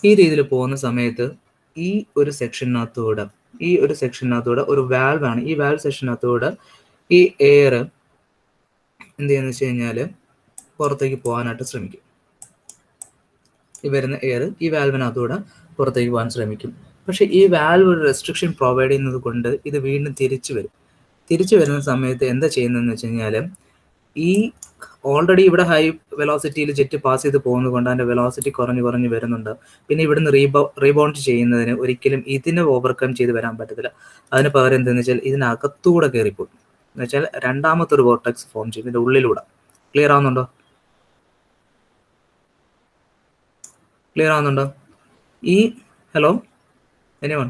ഈ രീതിയിൽ പോകുന്ന സമയത്ത് ഈ ഒരു സെക്ഷനകത്തൂടെ ഒരു വാൽവ് ആണ്. ഈ വാൽവ് സെക്ഷനകത്തൂടെ ഈ എയർ എന്ത് ചെയ്യുന്ന വെച്ച് കഴിഞ്ഞാൽ പുറത്തേക്ക് പോകാനായിട്ട് ശ്രമിക്കും. ഈ വരുന്ന എയർ ഈ വാൽവിനകത്തൂടെ പുറത്തേക്ക് പോകാൻ ശ്രമിക്കും. പക്ഷെ ഈ വാൽവ് ഒരു റെസ്ട്രിക്ഷൻ പ്രൊവൈഡ് ചെയ്യുന്നത് കൊണ്ട് ഇത് വീണ്ടും തിരിച്ചു വരും. തിരിച്ചു വരുന്ന സമയത്ത് എന്താ ചെയ്യുന്നതെന്ന് വെച്ച് കഴിഞ്ഞാൽ ഈ ഓൾറെഡി ഇവിടെ ഹൈ വെലോസിറ്റിയിൽ ജെറ്റ് പാസ് ചെയ്ത് പോകുന്നത് കൊണ്ട് അതിൻ്റെ വെലോസിറ്റി കുറഞ്ഞ് വരുന്നുണ്ട്. പിന്നെ ഇവിടുന്ന് റീബൗണ്ട് ചെയ്യുന്നതിന് ഒരിക്കലും ഇതിനെ ഓവർകം ചെയ്ത് വരാൻ പറ്റത്തില്ല. അതിന് പകരം എന്താണെന്ന് വെച്ചാൽ ഇതിനകത്തൂടെ കയറിപ്പോകും. എന്ന് വെച്ചാൽ രണ്ടാമത്തെ ഒരു വോർട്ടെക്സ് ഫോം ചെയ്യും ഇതിൻ്റെ ഉള്ളിലൂടെ. ക്ലിയർ ആവുന്നുണ്ടോ? ഈ ഹലോ എനിവൺ?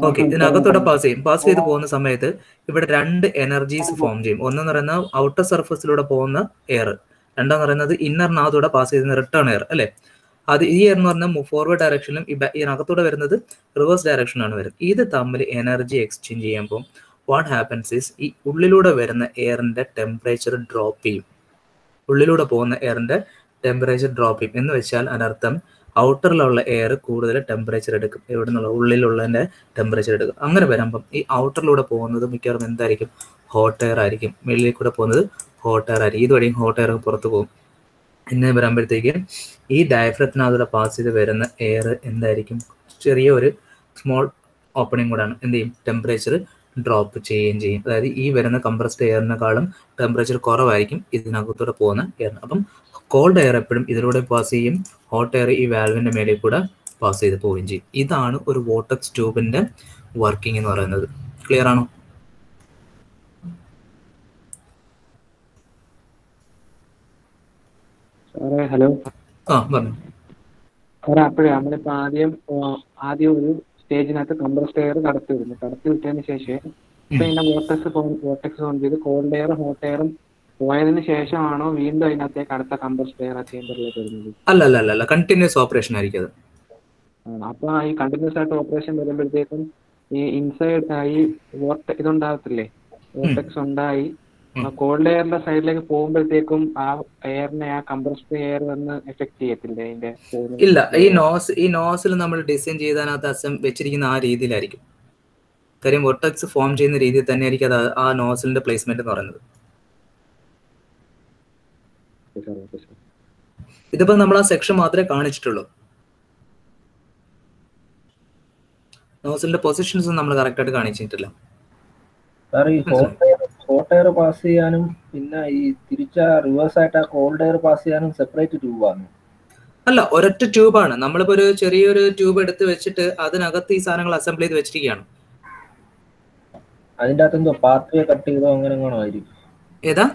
ഓക്കെ, ഇതിനകത്തൂടെ പാസ് ചെയ്ത് പോകുന്ന സമയത്ത് ഇവിടെ 2 എനർജീസ് ഫോം ചെയ്യും. ഒന്നെന്ന് പറയുന്നത് ഔട്ടർ സർഫസിലൂടെ പോകുന്ന എയർ, രണ്ടാന്ന് പറയുന്നത് ഇന്നറിനകത്തൂടെ പാസ് ചെയ്യുന്ന റിട്ടേൺ എയർ അല്ലേ. അത് ഈ എയർ എന്ന് പറഞ്ഞാൽ ഫോർവേഡ് ഡയറക്ഷനിലും ഇതിനകത്തൂടെ വരുന്നത് റിവേഴ്സ് ഡയറക്ഷനിലാണ് വരുന്നത്. ഇത് തമ്മിൽ എനർജി എക്സ്ചേഞ്ച് ചെയ്യുമ്പോൾ വാട്ട് ഹാപ്പൻസ് ഈസ് ഈ ഉള്ളിലൂടെ വരുന്ന എയറിന്റെ ടെമ്പറേച്ചർ ഡ്രോപ്പ് ചെയ്യും. ഉള്ളിലൂടെ പോകുന്ന എയറിന്റെ ടെമ്പറേച്ചർ ഡ്രോപ്പ് ചെയ്യും എന്ന് വെച്ചാൽ അതിനർത്ഥം ഔട്ടറിലുള്ള എയർ കൂടുതൽ ടെമ്പറേച്ചർ എടുക്കും, എവിടെ നിന്നുള്ള ഉള്ളിലുള്ളതിൻ്റെ ടെമ്പറേച്ചർ എടുക്കും. അങ്ങനെ വരുമ്പം ഈ ഔട്ടറിലൂടെ പോകുന്നത് മിക്കവാറും എന്തായിരിക്കും, ഹോട്ട് എയർ ആയിരിക്കും. വെളിയിൽ കൂടെ പോകുന്നത് ഹോട്ട് എയർ ആയിരിക്കും. ഇതുവഴിയും ഹോട്ട് എയർ പുറത്ത് പോകും. ഇങ്ങനെ വരുമ്പോഴത്തേക്കും ഈ ഡയഫ്രത്തിനകത്തൂടെ പാസ് ചെയ്ത് വരുന്ന എയർ എന്തായിരിക്കും, ചെറിയ ഒരു സ്മോൾ ഓപ്പണിംഗ് കൂടാണ്. എന്ത് ചെയ്യും, ടെമ്പറേച്ചർ ഡ്രോപ്പ് ചെയ്യുകയും ചെയ്യും. അതായത് ഈ വരുന്ന കംപ്രസ്ഡ് എയറിനെക്കാളും ടെമ്പറേച്ചർ കുറവായിരിക്കും ഇതിനകത്തൂടെ പോകുന്ന എയറിന്. അപ്പം കോൾഡ് എയർ എപ്പോഴും ഇതിലൂടെ പാസ് ചെയ്യും, ഹോട്ട് എയർ ഈ വാൽവിൻ്റെ മേലെ കൂടെ പാസ് ചെയ്ത് പോവുകയും ചെയ്യും. ഇതാണ് ഒരു വോർട്ടെക്സ് ട്യൂബിൻ്റെ വർക്കിംഗ് എന്ന് പറയുന്നത്. ക്ലിയർ ആണോ? ഹലോ പറഞ്ഞു. അപ്പോഴേ നമ്മളിപ്പോ ആദ്യം ഒരു സ്റ്റേജിനകത്ത് കംപ്രസ്ഡ് എയർ കടത്തി വിട്ടതിന് ശേഷം ഇപ്പൊ ഇതിന്റെ വോർട്ടെക്സ് ഓൺ ചെയ്ത് കോൾഡ് എയർ ഹോട്ട് എയറും പോയതിനു ശേഷമാണോ വീണ്ടും അതിനകത്തേക്ക് അടുത്ത കംപ്രസ്ഡ് എയർ ആ ചേമ്പറിലേക്ക് വരുന്നത്? അല്ല, കണ്ടിന്യൂസ് ഓപ്പറേഷൻ ആയിരിക്കും അത്. അപ്പൊ ഈ കണ്ടിന്യൂസ് ആയിട്ട് ഓപ്പറേഷൻ വരുമ്പോഴത്തേക്കും ഈ ഇൻസൈഡ് ഈ ഇതുണ്ടാകത്തില്ലേ, വോർട്ടെക്സ് ഉണ്ടായി കോൾഡ് എയറിന്റെ സൈഡിലേക്ക് പോകുമ്പോഴത്തേക്കും ആ എയറിനെ ആ കംപ്രസ്ഡ് എയർ വന്ന് എഫക്ട് ചെയ്യത്തില്ലേ അതിന്റെ? ഇല്ല, ഈ നോസിൽ നമ്മൾ ഡിസൈൻ ചെയ്തതിനകത്ത് വെച്ചിരിക്കുന്ന ആ രീതിയിലായിരിക്കും. കാര്യം വോർട്ടെക്സ് ഫോം ചെയ്യുന്ന രീതിയിൽ തന്നെ ആയിരിക്കും അത് ആ നോസിലിന്റെ പ്ലേസ്മെന്റ് എന്ന് പറയുന്നത്. ഇതിപ്പോ നമ്മൾ ആ സെക്ഷൻ മാത്രമേ കാണിച്ചിട്ടുള്ളൂ. നോസിലിന്റെ പൊസിഷൻസ് നമ്മൾ കറക്റ്റ് ആയിട്ട് കാണിച്ചിട്ടില്ല. ഈ ഹോട്ട് എയർ പാസ് ചെയ്യാനും പിന്നെ ഈ തിരിച്ച റിവേഴ്സ് ആയിട്ട് ആ കോൾഡ് എയർ പാസ് ചെയ്യാനും സെപ്പറേറ്റ് ട്യൂബാണ്? അല്ല, ഒരൊറ്റ ട്യൂബാണ്. നമ്മളിപ്പോ ഒരു ചെറിയൊരു ട്യൂബ് എടുത്ത് വെച്ചിട്ട് അതിനകത്ത് ഈ സാധനങ്ങൾ അസംബിൾ ചെയ്ത് വെച്ചിരിക്കുകയാണ്. അതിന്റെ അകത്ത് എന്തോ പാത്വേ കട്ട് ചെയ്തോ അങ്ങനെ ആയിരിക്കും? ഏതാ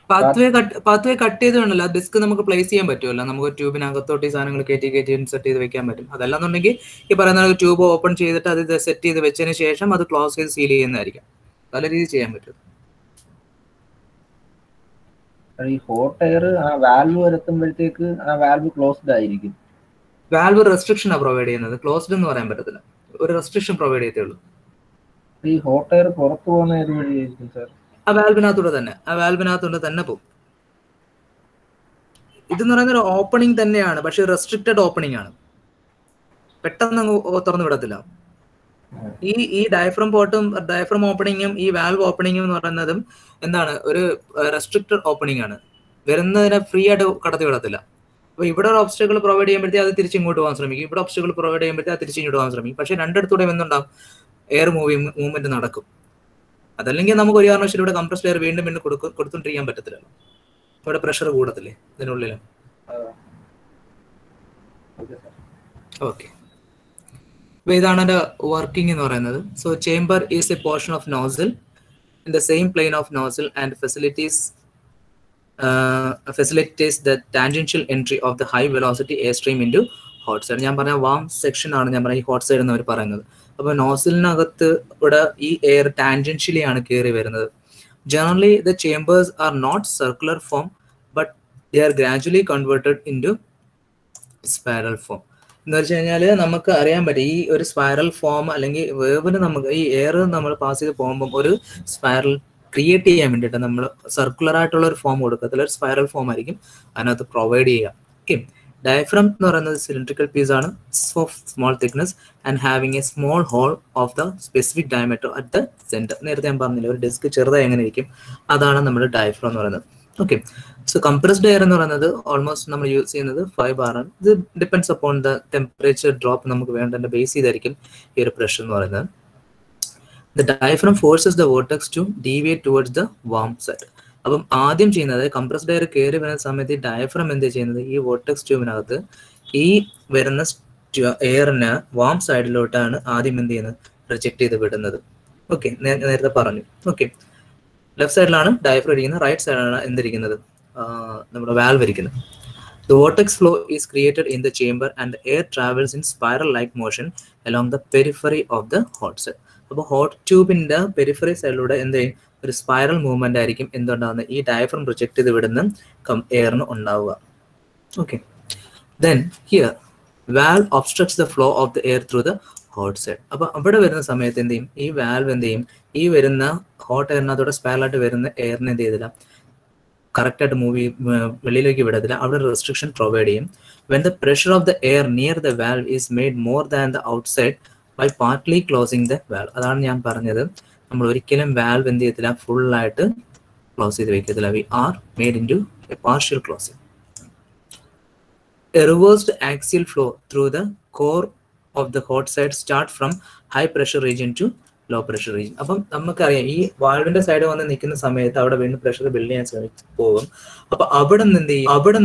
പാത്വേ കട്ട് ചെയ്തോണ്ടല്ലോ ഡിസ്ക് നമുക്ക് പ്ലേസ് ചെയ്യാൻ പറ്റുമല്ലോ. നമുക്ക് ട്യൂബിനകത്തോട്ട് ഈ സാധനങ്ങൾ കയറ്റി സെറ്റ് ചെയ്ത് വെക്കാൻ പറ്റും. അതല്ലാന്നുണ്ടെങ്കിൽ ഈ പറയുന്ന ട്യൂബ് ഓപ്പൺ ചെയ്തിട്ട് അത് സെറ്റ് ചെയ്ത് വെച്ചതിന് ശേഷം അത് ക്ലോസ് ചെയ്ത് സീൽ ചെയ്യുന്നതായിരിക്കും. പല രീതിയിൽ ചെയ്യാൻ പറ്റും. ഈ ഹോട്ട് എയർ ആ വാൽവ് വരത്തുമ്പോഴത്തേക്ക് ആ വാൽവ് ക്ലോസ്ഡ് ആയിരിക്കും. വാൽവ് റെസ്ട്രിക്ഷൻ ആണ് പ്രൊവൈഡ് ചെയ്യുന്നത്, ക്ലോസ്ഡ് എന്ന് പറയാൻ പറ്റത്തില്ല. ഒരു റെസ്ട്രിക്ഷൻ പ്രൊവൈഡ് ചെയ്തേ ഉള്ളൂ. ഈ ഹോട്ട് എയർ പുറത്തു പോകുന്ന ഏത് വഴിയായിരിക്കും സാർ? ആ വാൽവിനകത്തൂടെ തന്നെ പോകും. ഇതെന്ന് പറയുന്ന ഒരു ഓപ്പണിംഗ് തന്നെയാണ്, പക്ഷെ റെസ്ട്രിക്റ്റഡ് ഓപ്പണിംഗ് ആണ്. പെട്ടെന്ന് തുറന്നു വിടത്തില്ല. ഈ ഡയഫ്രം ഓപ്പണിങ്ങും ഈ വാൽവ് ഓപ്പണിങ്ങും എന്ന് പറയുന്നതും എന്താണ്, ഒരു റെസ്ട്രിക്റ്റഡ് ഓപ്പണിംഗ് ആണ്. വരുന്നതിനെ ഫ്രീ ആയിട്ട് കടത്തി വിടത്തില്ല. അപ്പൊ ഇവിടെ ഒരു ഒബ്സ്റ്റക്കിൾ പ്രൊവൈഡ് ചെയ്യുമ്പോഴത്തേ അത് തിരിച്ച് ഇങ്ങോട്ട് പോകാൻ ശ്രമിക്കും, ഇവിടെ ഒബ്സ്റ്റക്കിൾ പ്രൊവൈഡ് ചെയ്യുമ്പോഴത്തേ അത് തിരിച്ച് ഇങ്ങോട്ട് പോകാൻ ശ്രമിക്കും. പക്ഷെ രണ്ടിടത്തൂടെ എന്തുണ്ടാവും, എയർ മൂവ്മെന്റ് നടക്കും. അതല്ലെങ്കിൽ നമുക്ക് ഒരു കാരണവശാലും ഇവിടെ കംപ്രസ്ഡ് എയർ വീണ്ടും കൊടുത്തോണ്ടിരിക്കാൻ പറ്റത്തില്ലല്ലോ. ഇവിടെ പ്രഷർ കൂടത്തില്ലേ ഇതിനുള്ളിൽ? ഓക്കെ, അപ്പൊ ഇതാണ് എൻ്റെ വർക്കിംഗ് എന്ന് പറയുന്നത്. So chamber is A portion of nozzle in the same plain of nozzle and facilitates the tangential entry of the high velocity airstream into hot side. ഞാൻ പറഞ്ഞ വാം സെക്ഷൻ ആണ് ഞാൻ പറഞ്ഞ ഈ ഹോട്ട് സൈഡ് എന്നവർ പറയുന്നത്. അപ്പോൾ നോസിലിനകത്ത് ഇവിടെ ഈ എയർ ടാൻജൻഷ്യലി ആണ് കയറി വരുന്നത്. Generally the chambers are not circular form but they are gradually converted into spiral form. എന്ന് വെച്ച് കഴിഞ്ഞാൽ നമുക്ക് അറിയാൻ പറ്റും ഈ ഒരു സ്പൈറൽ ഫോം അല്ലെങ്കിൽ വേവിന് നമുക്ക് ഈ എയർ നമ്മൾ പാസ് ചെയ്ത് പോകുമ്പം ഒരു സ്പൈറൽ ക്രിയേറ്റ് ചെയ്യാൻ വേണ്ടിയിട്ട് നമ്മൾ സർക്കുലർ ആയിട്ടുള്ള ഒരു ഫോം കൊടുക്കത്തില്ല, ഒരു സ്പൈറൽ ഫോം ആയിരിക്കും അതിനകത്ത് പ്രൊവൈഡ് ചെയ്യുക. ഓക്കെ, ഡയഫ്രം എന്ന് പറയുന്നത് സിലിണ്ട്രിക്കൽ പീസ് ആണ്, of small thickness and having a small hole of the specific diameter at the centre. നേരത്തെ ഞാൻ പറഞ്ഞില്ല ഒരു ഡിസ്ക് ചെറുതായി എങ്ങനെ ഇരിക്കും, അതാണ് നമ്മുടെ ഡയഫ്രം എന്ന് പറയുന്നത്. ഓക്കെ, സോ കംപ്രസ്ഡ് എയർ എന്ന് പറയുന്നത് ഓൾമോസ്റ്റ് നമ്മൾ യൂസ് ചെയ്യുന്നത് 5 bar ആണ്. ഇത് depends upon the temperature drop നമുക്ക് വേണ്ടതിന്റെ ബേസ് ചെയ്തായിരിക്കും ഈ ഒരു പ്രഷർ എന്ന് പറയുന്നത്. The diaphragm forces the vortex to deviate towards the warm side. അപ്പം ആദ്യം ചെയ്യുന്നത് കംപ്രസ്ഡ് എയർ കയറി വരുന്ന സമയത്ത് ഈ ഡയഫ്രം എന്ത് ചെയ്യുന്നത്, ഈ വോർട്ടെക്സ് ട്യൂബിനകത്ത് ഈ വരുന്ന എയറിന് വാം സൈഡിലോട്ടാണ് ആദ്യം എന്ത് ചെയ്യുന്നത്, റിജക്ട് ചെയ്ത് വിടുന്നത്. ഓക്കെ, നേരത്തെ പറഞ്ഞു. ഓക്കെ, ലെഫ്റ്റ് സൈഡിലാണ് ഡയഫ്രം ഇരിക്കുന്നത്, റൈറ്റ് സൈഡിലാണ് എന്തിരിക്കുന്നത്, നമ്മുടെ വാൽവ് ഇരിക്കുന്നത്. The vortex flow is created in the chamber and the air travels in spiral-like motion along the periphery of the hot side. അപ്പോൾ ഹോട്ട് ട്യൂബിന്റെ പെരിഫറി സൈഡിലൂടെ എന്ത് ചെയ്യും, ഒരു സ്പൈറൽ മൂവ്മെന്റ് ആയിരിക്കും എന്തുണ്ടാകുന്നത്, ഈ ഡയഫ്രം പ്രൊജക്ട് ചെയ്ത് വിടുന്ന എയറിന് ഉണ്ടാവുക. Okay, then here valve obstructs the flow of the air through the hot side. അപ്പോൾ അവിടെ വരുന്ന സമയത്ത് എന്ത് ചെയ്യും, ഈ വാൽവ് എന്ത് ചെയ്യും, ഈ വരുന്ന ഹോട്ട് എയറിനകത്തോടെ സ്പൈറലായിട്ട് വരുന്ന എയറിനെ എന്ത് ചെയ്തില്ല, കറക്റ്റായിട്ട് വെളിയിലേക്ക് വിടത്തില്ല, അവിടെ റെസ്ട്രിക്ഷൻ പ്രൊവൈഡ് ചെയ്യും. When the pressure of the air near the valve is made more than the outside by partly closing the valve. അതാണ് ഞാൻ പറഞ്ഞത്, നമ്മൾ ഒരിക്കലും വാൽവ് എന്ത് ചെയ്യത്തില്ല, ഫുള്ളായിട്ട് ക്ലോസ് ചെയ്ത് വെക്കത്തില്ല. We are made in to a partial closing. A reversed axial flow through the core of the hot side start from high pressure region to low pressure region. അപ്പം നമുക്കറിയാം ഈ വാൾവിന്റെ സൈഡ് വന്ന് നിൽക്കുന്ന സമയത്ത് അവിടെ വീണ്ടും പ്രഷർ ബിൽഡ് ചെയ്യാൻ പോകും. അപ്പൊ അവിടെ നിന്ന്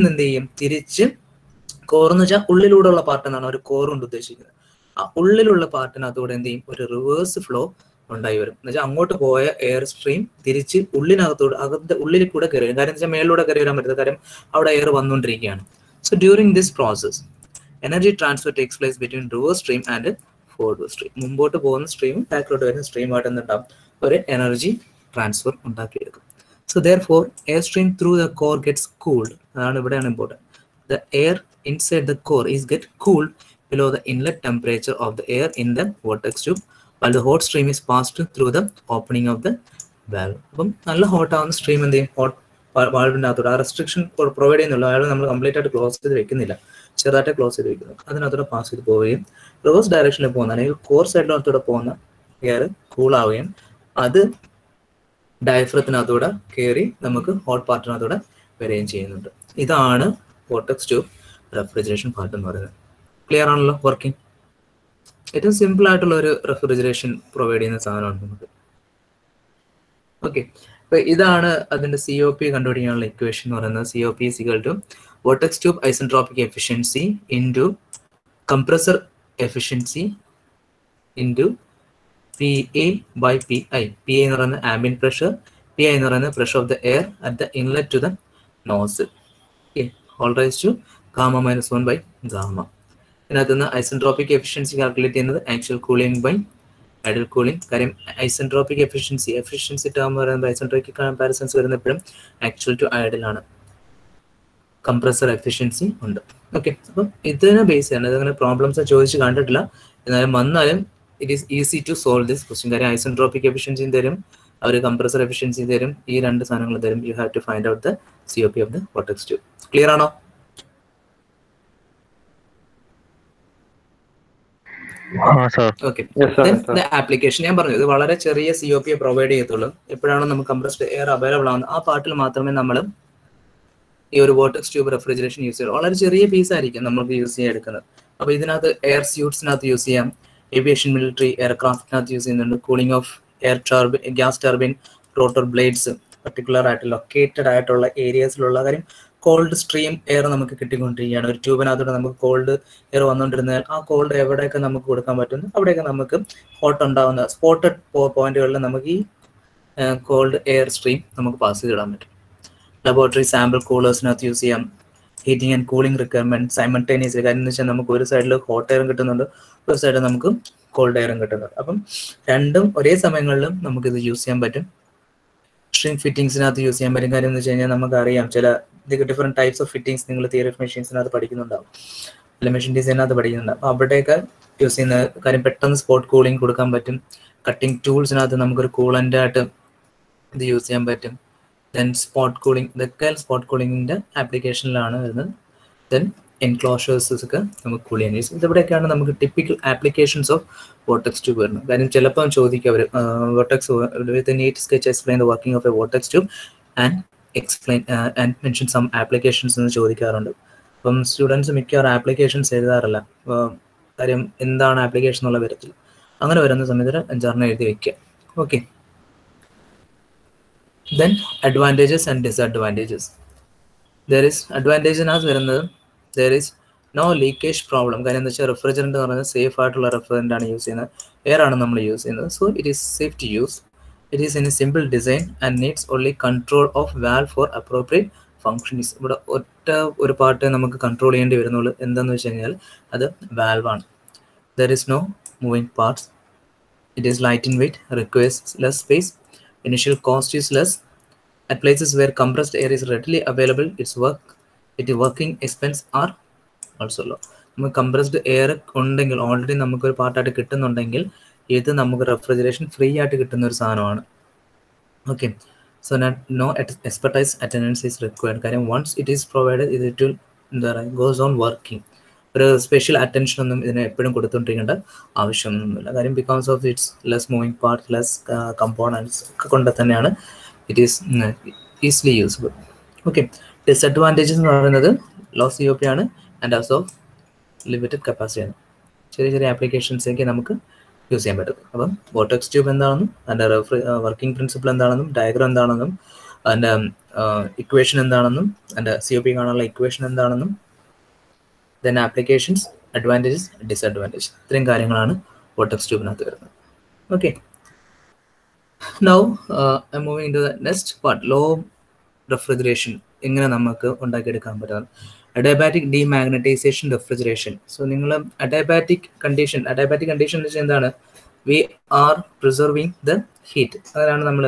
എന്ത് ചെയ്യും തിരിച്ച് കോർ എന്ന് വെച്ചാൽ ഉള്ളിലൂടെയുള്ള പാർട്ട് എന്നാണ് ഒരു കോർ കൊണ്ട് ഉദ്ദേശിക്കുന്നത്. ആ ഉള്ളിലുള്ള പാർട്ടിനകത്തൂടെ എന്ത് ചെയ്യും ഒരു റിവേഴ്സ് ഫ്ലോ ഉണ്ടായി വരും. എന്ന് വെച്ചാൽ അങ്ങോട്ട് പോയ എയർ സ്ട്രീം തിരിച്ച് ഉള്ളിൽ കൂടെ കയറി വരും. കാര്യം എന്ന് വെച്ചാൽ മേളിലൂടെ കയറി വരാൻ പറ്റുന്നത്, കാര്യം അവിടെ എയർ വന്നുകൊണ്ടിരിക്കുകയാണ്. So during this process energy transfer takes place between reverse stream and forward stream. മുമ്പോട്ട് പോകുന്ന സ്ട്രീമും ബാക്കിലോട്ട് വരുന്ന സ്ട്രീമായിട്ട് എന്തുണ്ടാവും ഒരു എനർജി ട്രാൻസ്ഫർ ഉണ്ടാക്കിയെടുക്കും. So therefore air stream through the core gets cooled. അതാണ് ഇവിടെയാണ് important. The air inside the core is get cooled below the inlet temperature of the air in the vortex tube while the hot stream is passed through the opening of the valve. അപ്പം നല്ല ഹോട്ട് ആവുന്ന സ്ട്രീം എന്ത് ചെയ്യും ഹോട്ട് വാൾവിനകത്തോടെ ആ റെസ്ട്രിക്ഷൻ പ്രൊവൈഡ് ചെയ്യുന്നില്ല, അയാൾ നമ്മൾ കംപ്ലീറ്റ് ആയിട്ട് ക്ലോസ് ചെയ്ത് വെക്കുന്നില്ല, ചെറുതായിട്ട് ക്ലോസ് ചെയ്ത് വെക്കുന്നു. അതിനകത്തോടെ പാസ് ചെയ്ത് പോവുകയും റിവേഴ്സ് ഡയറക്ഷനിൽ പോകുന്ന അല്ലെങ്കിൽ കോർ സൈഡിനകത്തോടെ പോകുന്ന എയർ കൂളാവുകയും അത് ഡയഫ്രത്തിനകത്തൂടെ കയറി നമുക്ക് ഹോട്ട് പാർട്ടിനകത്തൂടെ വരികയും ചെയ്യുന്നുണ്ട്. ഇതാണ് വോർട്ടെക്സ് ട്യൂബ് റെഫ്രിജറേഷൻ പാർട്ട് എന്ന് പറയുന്നത്. ക്ലിയർ ആണല്ലോ വർക്കിംഗ്? ഏറ്റവും സിമ്പിൾ ആയിട്ടുള്ള ഒരു റെഫ്രിജറേഷൻ പ്രൊവൈഡ് ചെയ്യുന്ന സാധനമാണ് നമുക്ക്. ഓക്കെ, അപ്പൊ ഇതാണ് അതിന്റെ COP കണ്ടുപിടിക്കാനുള്ള ഇക്വേഷൻ എന്ന് പറയുന്നത്. COP is equal to vortex tube isentropic efficiency into compressor efficiency into PA by PI. PA എന്ന് പറയുന്നത് ambient pressure, PI എന്ന് പറയുന്നത് pressure of the air at the inlet to the nozzle. Okay, all raised to gamma minus 1 by gamma. ഇതിനകത്തുനിന്ന് ഐസെൻട്രോപിക് എഫിഷ്യൻസി കാൽക്കുലേറ്റ് ചെയ്യുന്നത് actual cooling by ideal cooling. കാര്യം ഐസെൻട്രോപിക് എഫിഷ്യൻസി ടേം പറയുമ്പോൾ ഐസെൻട്രോപിക് കമ്പാരിസൺസ് വരുന്ന എപ്പോഴും ആക്ച്വൽ ടു ഐഡിയൽ ആണ്. കംപ്രസർ എഫിഷ്യൻസി ഉണ്ട്. ഓക്കെ, അപ്പം ഇതിനെ ബേസ് ചെയ്യാണ്. ഇതങ്ങനെ പ്രോബ്ലംസ് ചോദിച്ച് കണ്ടിട്ടില്ല, എന്നാലും വന്നാലും it is easy to solve this question. കാര്യം ഐസെൻട്രോപിക് എഫിഷ്യൻസി തരും, അവർ കംപ്രസർ എഫിഷ്യൻസി തരും, ഈ രണ്ട് സാധനങ്ങൾ തരും. You have to find out the COP of the vortex tube. Clear ആണോ? ആപ്ലിക്കേഷൻ ഞാൻ പറഞ്ഞു, ഇത് വളരെ ചെറിയ COP പ്രൊവൈഡ് ചെയ്യത്തുള്ളൂ. എപ്പോഴാണ് നമുക്ക് കംപ്രസ്ഡ് എയർ അവൈലബിൾ ആവുന്നത് ആ പാർട്ടിൽ മാത്രമേ നമ്മൾ ഈ ഒരു വോർട്ടെക്സ് ട്യൂബ് റെഫ്രിജറേഷൻ യൂസ് ചെയ്യുള്ളൂ. വളരെ ചെറിയ പീസ് ആയിരിക്കും നമുക്ക് യൂസ് ചെയ്യാൻ എടുക്കുന്നത്. അപ്പോൾ ഇതിനകത്ത് എയർ സ്യൂട്ട്സിനകത്ത് യൂസ് ചെയ്യാം, ഏവിയേഷൻ മിലിറ്ററി എയർക്രാഫ്റ്റിനകത്ത് യൂസ് ചെയ്യുന്നുണ്ട്, cooling of air turbine, gas turbine, rotor blades, particular ആയിട്ട് ലൊക്കേറ്റഡ് ആയിട്ടുള്ള ഏരിയസിലുള്ള കാര്യം കോൾഡ് സ്ട്രീം എയർ നമുക്ക് കിട്ടിക്കൊണ്ടിരിക്കുകയാണ്. ഒരു ട്യൂബിനകത്തോടെ നമുക്ക് കോൾഡ് എയർ വന്നുകൊണ്ടിരുന്നാൽ ആ കോൾഡ് എവിടെയൊക്കെ നമുക്ക് കൊടുക്കാൻ പറ്റുന്നു അവിടെയൊക്കെ നമുക്ക് ഹോട്ട് ഉണ്ടാകുന്ന സ്പോട്ടഡ് പോയിന്റുകളിൽ നമുക്ക് ഈ കോൾഡ് എയർ സ്ട്രീം നമുക്ക് പാസ് ചെയ്തിടാൻ പറ്റും. ലബോറട്ടറി സാമ്പിൾ കൂളേഴ്സിനകത്ത് യൂസ് ചെയ്യാം. Heating and cooling requirement simultaneously, കാര്യം എന്ന് വെച്ചാൽ നമുക്ക് ഒരു സൈഡിൽ ഹോട്ട് എയറും കിട്ടുന്നുണ്ട്, ഒരു സൈഡിൽ നമുക്ക് കോൾഡ് എയറും കിട്ടുന്നുണ്ട്. അപ്പം രണ്ടും ഒരേ സമയങ്ങളിലും നമുക്കിത് യൂസ് ചെയ്യാൻ പറ്റും. സ്ട്രീം ഫിറ്റിംഗ്സിനകത്ത് യൂസ് ചെയ്യാൻ പറ്റും. കാര്യം എന്ന് വെച്ച് കഴിഞ്ഞാൽ നമുക്കറിയാം ചില ഡിഫറെന്റ് ടൈപ്സ് ഓഫ് ഫിറ്റിംഗ്സ് നിങ്ങൾ തിയറി ഓഫ് മെഷീൻസിനകത്ത് പഠിക്കുന്നുണ്ടാവും, അല്ല മെഷീൻ ഡിസൈനകത്ത് പഠിക്കുന്നുണ്ടാവും. അപ്പോൾ അവിടെയൊക്കെ യൂസ് ചെയ്യുന്ന കാര്യം പെട്ടെന്ന് സ്പോട്ട് കൂളിംഗ് കൊടുക്കാൻ പറ്റും. കട്ടിംഗ് ടൂൾസിനകത്ത് നമുക്കൊരു കൂളൻ്റ് ആയിട്ട് ഇത് യൂസ് ചെയ്യാൻ പറ്റും. ദെൻ സ്പോട്ട് കൂളിംഗ്, ഇതൊക്കെ സ്പോട്ട് കൂളിങ്ങിൻ്റെ ആപ്ലിക്കേഷനിലാണ് വരുന്നത്. ദെൻ എൻക്ലോഷേഴ്സ് ഒക്കെ നമുക്ക് കൂൾ ചെയ്യാൻ യൂസ് ചെയ്യും. ഇവിടെയൊക്കെയാണ് നമുക്ക് typical applications of vortex tube വരുന്നത്. കാര്യം ചിലപ്പം ചോദിക്കും അവർ vortex with a neat sketch explain the working of a vortex tube and explain and mention some applications എന്ന് ചോദിക്കാറുണ്ട്. അപ്പം സ്റ്റുഡൻസ് മിക്കവാറും ആപ്ലിക്കേഷൻസ് എഴുതാറില്ല, കാര്യം എന്താണ് ആപ്ലിക്കേഷൻ എന്നുള്ള വിധത്തിൽ. അങ്ങനെ വരുന്ന സമയത്ത് 5 എഴുതി വെക്കുക. Okay, then advantages and disadvantages. There is അഡ്വാൻറ്റേജിനകത്ത് വരുന്നത് there is no leakage problem. കാര്യം എന്താ വെച്ചാൽ റെഫ്രിജറൻറ്റ് എന്ന് പറയുന്നത് സേഫ് ആയിട്ടുള്ള റെഫ്രിജറൻ്റ് ആണ് യൂസ് ചെയ്യുന്നത്, എയർ ആണ് നമ്മൾ യൂസ് ചെയ്യുന്നത്. So it is safe to use. It is in a simple design and needs only control of valve for appropriate functions. ഇവിടെ ഒരു പാർട്ട് നമുക്ക് കൺട്രോൾ ചെയ്യേണ്ടി വരുന്നുള്ളൂ. എന്താണെന്ന് വെച്ച് കഴിഞ്ഞാൽ അത് വാൽവ് ആണ്. There is no moving parts. It is light in weight, requires less space. Initial cost is less. At places where compressed air is readily available, its working expense are also low. നമുക്ക് കംപ്രസ്ഡ് എയർ ഉണ്ടെങ്കിൽ ഓൾറെഡി നമുക്കൊരു പാർട്ടായിട്ട് കിട്ടുന്നുണ്ടെങ്കിൽ ഇത് നമുക്ക് റെഫ്രിജറേഷൻ ഫ്രീ ആയിട്ട് കിട്ടുന്ന ഒരു സാധനമാണ്. Okay, so no expertise attendance is required. കാര്യം once it is provided it will എന്താ പറയുക ഗോസ് ഓൺ വർക്കിംഗ്. ഒരു സ്പെഷ്യൽ അറ്റൻഷൻ ഒന്നും ഇതിനെ എപ്പോഴും കൊടുത്തുകൊണ്ടിരിക്കേണ്ട ആവശ്യമൊന്നുമില്ല. കാര്യം because of its less moving parts, less components ഒക്കെ കൊണ്ട് തന്നെയാണ് it is easily useful. Okay, disadvantages എന്ന് പറയുന്നത് ലോ COP ആണ് ആൻഡ് ഓൾസോ ലിമിറ്റഡ് കപ്പാസിറ്റി ആണ്. ചെറിയ ചെറിയ ആപ്ലിക്കേഷൻസൊക്കെ നമുക്ക് യൂസ് ചെയ്യാൻ പറ്റും. അപ്പം വോർട്ടെക്സ് ട്യൂബ് എന്താണെന്നും അതിൻ്റെ വർക്കിംഗ് പ്രിൻസിപ്പിൾ എന്താണെന്നും ഡയഗ്രാം എന്താണെന്നും അതിൻ്റെ ഇക്വേഷൻ എന്താണെന്നും അതിൻ്റെ COP കാണാനുള്ള ഇക്വേഷൻ എന്താണെന്നും ദെൻ ആപ്ലിക്കേഷൻസ്, അഡ്വാൻറ്റേജസ്, ഡിസഡ്വാൻറ്റേജ്, ഇത്രയും കാര്യങ്ങളാണ് വോർട്ടെക്സ് ട്യൂബിനകത്ത് വരുന്നത്. Okay, now I moving into the next part, low refrigeration എങ്ങനെ നമുക്ക് ഉണ്ടാക്കിയെടുക്കാൻ പറ്റുന്നത്. Adiabatic demagnetization refrigeration. സോ നിങ്ങൾ അഡയാബാറ്റിക് കണ്ടീഷൻ എന്ന് വെച്ചാൽ എന്താണ്? We are preserving the heat. അതാണ് നമ്മൾ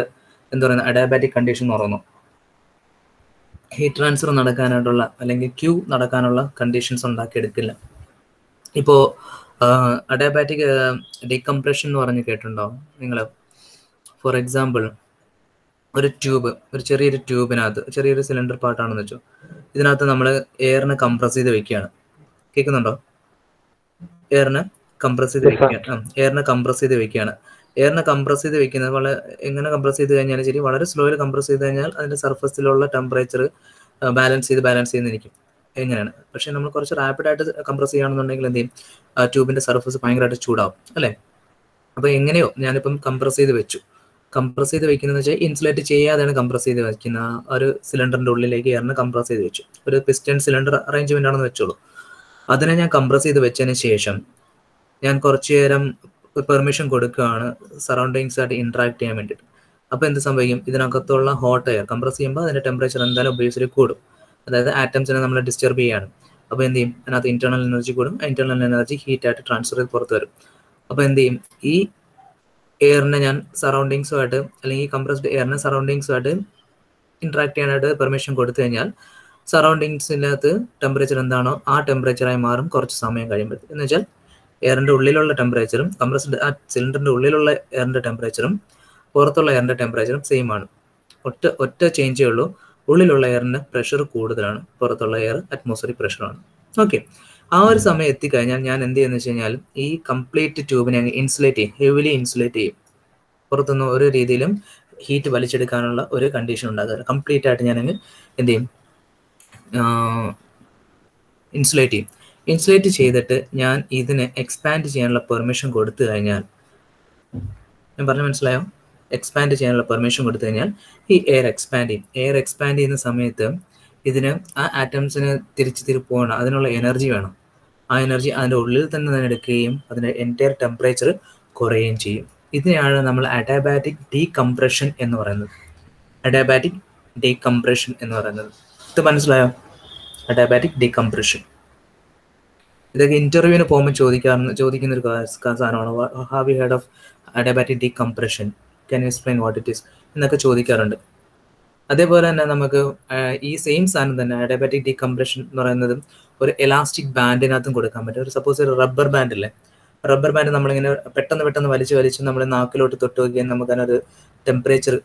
എന്താ പറയുന്നത് അഡയാബാറ്റിക് കണ്ടീഷൻ എന്ന് പറയുന്നു. ഹീറ്റ് ട്രാൻസ്ഫർ നടക്കാനായിട്ടുള്ള അല്ലെങ്കിൽ ക്യൂ നടക്കാനുള്ള കണ്ടീഷൻസ് ഉണ്ടാക്കിയെടുക്കില്ല. ഇപ്പോൾ അഡയാബാറ്റിക് ഡീകംപ്രഷൻ എന്ന് പറഞ്ഞ് കേട്ടിട്ടുണ്ടോ നിങ്ങൾ? ഫോർ എക്സാമ്പിൾ, ഒരു ട്യൂബ്, ഒരു ചെറിയൊരു ട്യൂബിനകത്ത് ചെറിയൊരു സിലിണ്ടർ പാർട്ടാണെന്ന് വെച്ചോ, ഇതിനകത്ത് നമ്മൾ എയറിനെ കംപ്രസ് ചെയ്ത് വെക്കുകയാണ്. കേൾക്കുന്നുണ്ടോ? എയറിനെ കംപ്രസ് ചെയ്ത് വെക്കുകയാണ്. എയറിനെ കംപ്രസ് ചെയ്ത് വെക്കുന്നത് എങ്ങനെ കംപ്രസ് ചെയ്ത് കഴിഞ്ഞാൽ ശരി, വളരെ സ്ലോയിൽ കംപ്രസ് ചെയ്ത് കഴിഞ്ഞാൽ അതിൻ്റെ സർഫസിലുള്ള ടെമ്പറേച്ചർ ബാലൻസ് ചെയ്തിരിക്കും. എങ്ങനെയാണ്? പക്ഷേ നമ്മൾ കുറച്ച് റാപ്പിഡായിട്ട് കംപ്രസ് ചെയ്യുകയാണെന്നുണ്ടെങ്കിൽ എന്ത് ചെയ്യും? ആ ട്യൂബിൻ്റെ സർഫസ് ഭയങ്കരമായിട്ട് ചൂടാവും അല്ലേ? അപ്പോൾ എങ്ങനെയോ ഞാനിപ്പം കംപ്രസ് ചെയ്ത് വെക്കുന്നതെന്ന് വെച്ചാൽ ഇൻസുലേറ്റ് ചെയ്യാതെയാണ് കംപ്രസ് ചെയ്ത് വെക്കുന്ന ഒരു സിലിണ്ടറിൻ്റെ ഉള്ളിലേക്ക് എയറിനെ കംപ്രസ് ചെയ്ത് വെച്ചു. ഒരു പിസ്റ്റൺ സിലിണ്ടർ അറേഞ്ച്മെൻ്റ് ആണെന്ന് വെച്ചോളൂ. അതിനെ ഞാൻ കംപ്രസ് ചെയ്ത് വെച്ചതിന് ശേഷം ഞാൻ കുറച്ച് നേരം പെർമിഷൻ കൊടുക്കുകയാണ് സറൗണ്ടിങ്സ് ആയിട്ട് ഇൻട്രാക്ട് ചെയ്യാൻ വേണ്ടിയിട്ട്. അപ്പോൾ എന്ത് സംഭവിക്കും? ഇതിനകത്തുള്ള ഹോട്ട് എയർ കംപ്രസ് ചെയ്യുമ്പോൾ അതിൻ്റെ ടെമ്പറേച്ചർ എന്തായാലും ഒബ്വിയസ്ലി കൂടും. അതായത് ആറ്റംസിനെ നമ്മൾ ഡിസ്റ്റർബ് ചെയ്യാണ്. അപ്പോൾ എന്ത് ചെയ്യും? അതിനകത്ത് ഇന്റേണൽ എനർജി കൂടും. ഇന്റേണൽ എനർജി ഹീറ്റായിട്ട് ട്രാൻസ്ഫർ ചെയ്ത് പുറത്ത് വരും. അപ്പോൾ എന്ത് ചെയ്യും? ഈ എയറിനെ ഞാൻ സറൗണ്ടിങ്സുമായിട്ട് അല്ലെങ്കിൽ കംപ്രസ്ഡ് എയറിനെ സറൗണ്ടിങ്സുമായിട്ട് ഇൻട്രാക്ട് ചെയ്യാനായിട്ട് പെർമിഷൻ കൊടുത്തു കഴിഞ്ഞാൽ സറൗണ്ടിങ്സിനകത്ത് ടെമ്പറേച്ചർ എന്താണോ ആ ടെമ്പറേച്ചറായി മാറും കുറച്ച് സമയം കഴിയുമ്പോൾ. എന്ന് വെച്ചാൽ എയറിൻ്റെ ഉള്ളിലുള്ള ടെമ്പറേച്ചറും കംപ്രസ്ഡ് ആ സിലിണ്ടറിൻ്റെ ഉള്ളിലുള്ള എയറിൻ്റെ ടെമ്പറേച്ചറും പുറത്തുള്ള എയറിൻ്റെ ടെമ്പറേച്ചറും സെയിം ആണ്. ഒറ്റ ചേഞ്ചേ ഉള്ളൂ. ഉള്ളിലുള്ള എയറിൻ്റെ പ്രഷർ കൂടുതലാണ്, പുറത്തുള്ള എയർ അറ്റ്മോസ്ഫിയറിക് പ്രഷറാണ്. ഓക്കെ, ആ ഒരു സമയം എത്തിക്കഴിഞ്ഞാൽ ഞാൻ എന്ത് ചെയ്യുന്നത് വെച്ച് കഴിഞ്ഞാൽ ഈ കംപ്ലീറ്റ് ട്യൂബിനെ അങ്ങ് ഹെവിലി ഇൻസുലേറ്റ് ചെയ്യും. പുറത്തുനിന്ന് ഒരു രീതിയിലും ഹീറ്റ് വലിച്ചെടുക്കാനുള്ള ഒരു കണ്ടീഷൻ ഉണ്ടാകാറ്. കംപ്ലീറ്റ് ആയിട്ട് ഞാനങ്ങ് എന്ത് ചെയ്യും? ഇൻസുലേറ്റ് ചെയ്തിട്ട് ഞാൻ ഇതിനെ എക്സ്പാൻഡ് ചെയ്യാനുള്ള പെർമിഷൻ കൊടുത്തു കഴിഞ്ഞാൽ, ഞാൻ പറഞ്ഞ മനസ്സിലായോ? എക്സ്പാൻഡ് ചെയ്യാനുള്ള പെർമിഷൻ കൊടുത്തു കഴിഞ്ഞാൽ ഈ എയർ എക്സ്പാൻഡ് ചെയ്യുന്ന സമയത്ത് ഇതിന് ആ ആറ്റംസിന് തിരിച്ച് പോകണം, അതിനുള്ള എനർജി വേണം. ആ എനർജി അതിൻ്റെ ഉള്ളിൽ തന്നെ എടുക്കുകയും അതിൻ്റെ എൻറ്റയർ ടെമ്പറേച്ചർ കുറയുകയും ചെയ്യും. ഇതിനെയാണ് നമ്മൾ അഡയാബാറ്റിക് ഡീകംപ്രഷൻ എന്ന് പറയുന്നത്. ഇത് മനസ്സിലായോ? Adiabatic decompression. ഇതൊക്കെ ഇന്റർവ്യൂവിന് പോകുമ്പോൾ ചോദിക്കുന്ന ഒരു സാധനമാണ്. Have you heard of adiabatic decompression? Can you explain what it is എന്നൊക്കെ ചോദിക്കാറുണ്ട്. അതേപോലെ തന്നെ നമുക്ക് ഈ സെയിം സാധനം തന്നെ അഡയാബാറ്റിക് ഡീകംപ്രഷൻ എന്ന് പറയുന്നത് ഒരു എലാസ്റ്റിക് ബാൻഡിനകത്തും കൊടുക്കാൻ പറ്റും. ഒരു സപ്പോസ് ഒരു റബ്ബർ ബാൻഡ് ഇല്ലേ, റബ്ബർ ബാൻഡ് നമ്മളിങ്ങനെ പെട്ടെന്ന് വലിച്ച് നമ്മൾ നാക്കിലോട്ട് തൊട്ട് നോക്കിയാൽ നമുക്ക് അതിനൊരു ടെമ്പറേച്ചർ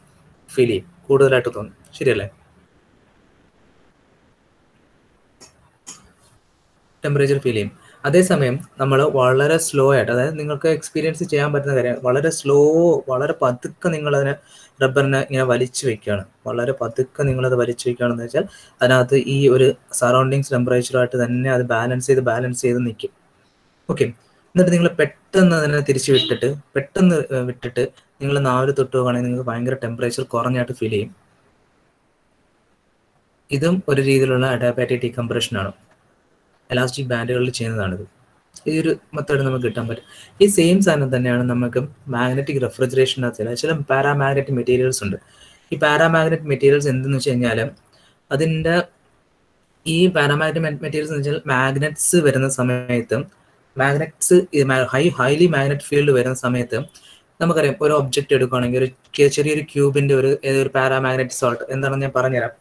ഫീൽ ചെയ്യും, കൂടുതലായിട്ട് തോന്നും. ശരിയല്ലേ? ടെമ്പറേച്ചർ ഫീൽ ചെയ്യും. അതേസമയം നമ്മൾ വളരെ സ്ലോ ആയിട്ട്, അതായത് നിങ്ങൾക്ക് എക്സ്പീരിയൻസ് ചെയ്യാൻ പറ്റുന്ന കാര്യം, വളരെ പതുക്കെ നിങ്ങളതിനെ റബ്ബറിനെ ഇങ്ങനെ വലിച്ചു വെക്കുകയാണ്. വളരെ പതുക്കെ നിങ്ങളത് വലിച്ചു വെക്കുകയാണെന്ന് വെച്ചാൽ അതിനകത്ത് ഈ ഒരു സറൗണ്ടിങ്സ് ടെമ്പറേച്ചറുമായിട്ട് തന്നെ അത് ബാലൻസ് ചെയ്ത് നിൽക്കും. ഓക്കെ, എന്നിട്ട് നിങ്ങൾ പെട്ടെന്ന് അതിനെ തിരിച്ച് വിട്ടിട്ട് നിങ്ങൾ നാവിൽ തൊട്ട് പോകുകയാണെങ്കിൽ നിങ്ങൾക്ക് ഭയങ്കര ടെമ്പറേച്ചർ കുറഞ്ഞായിട്ട് ഫീൽ ചെയ്യും. ഇതും ഒരു രീതിയിലുള്ള അഡയാബാറ്റിക് ഡീകംപ്രഷനാണ്. എലാസ്റ്റിക് ബാൻഡുകളിൽ ചെയ്യുന്നതാണിത്. ഈ ഒരു മെത്തേഡ് നമുക്ക് കിട്ടാൻ പറ്റും. ഈ സെയിം സാധനം തന്നെയാണ് നമുക്ക് മാഗ്നറ്റിക് റെഫ്രിജറേഷനകത്ത് ചില പാരാമാഗ്നറ്റിക് മെറ്റീരിയൽസ് ഉണ്ട്. ഈ പാരാമാഗ്നറ്റിക് മെറ്റീരിയൽസ് എന്തെന്ന് വെച്ച് കഴിഞ്ഞാൽ അതിൻ്റെ ഈ പാരാമാഗ്നറ്റിക് മെറ്റീരിയൽസ് എന്ന് വെച്ചാൽ മാഗ്നറ്റ്സ് വരുന്ന സമയത്ത് ഹൈലി മാഗ്നറ്റ് ഫീൽഡ് വരുന്ന സമയത്ത് നമുക്കറിയാം, ഒരു ഒബ്ജക്റ്റ് എടുക്കുകയാണെങ്കിൽ ഒരു ചെറിയൊരു ക്യൂബിൻ്റെ ഒരു പാരാമാഗ്നറ്റിക് സോൾട്ട് എന്താണെന്ന് ഞാൻ പറഞ്ഞുതരാം.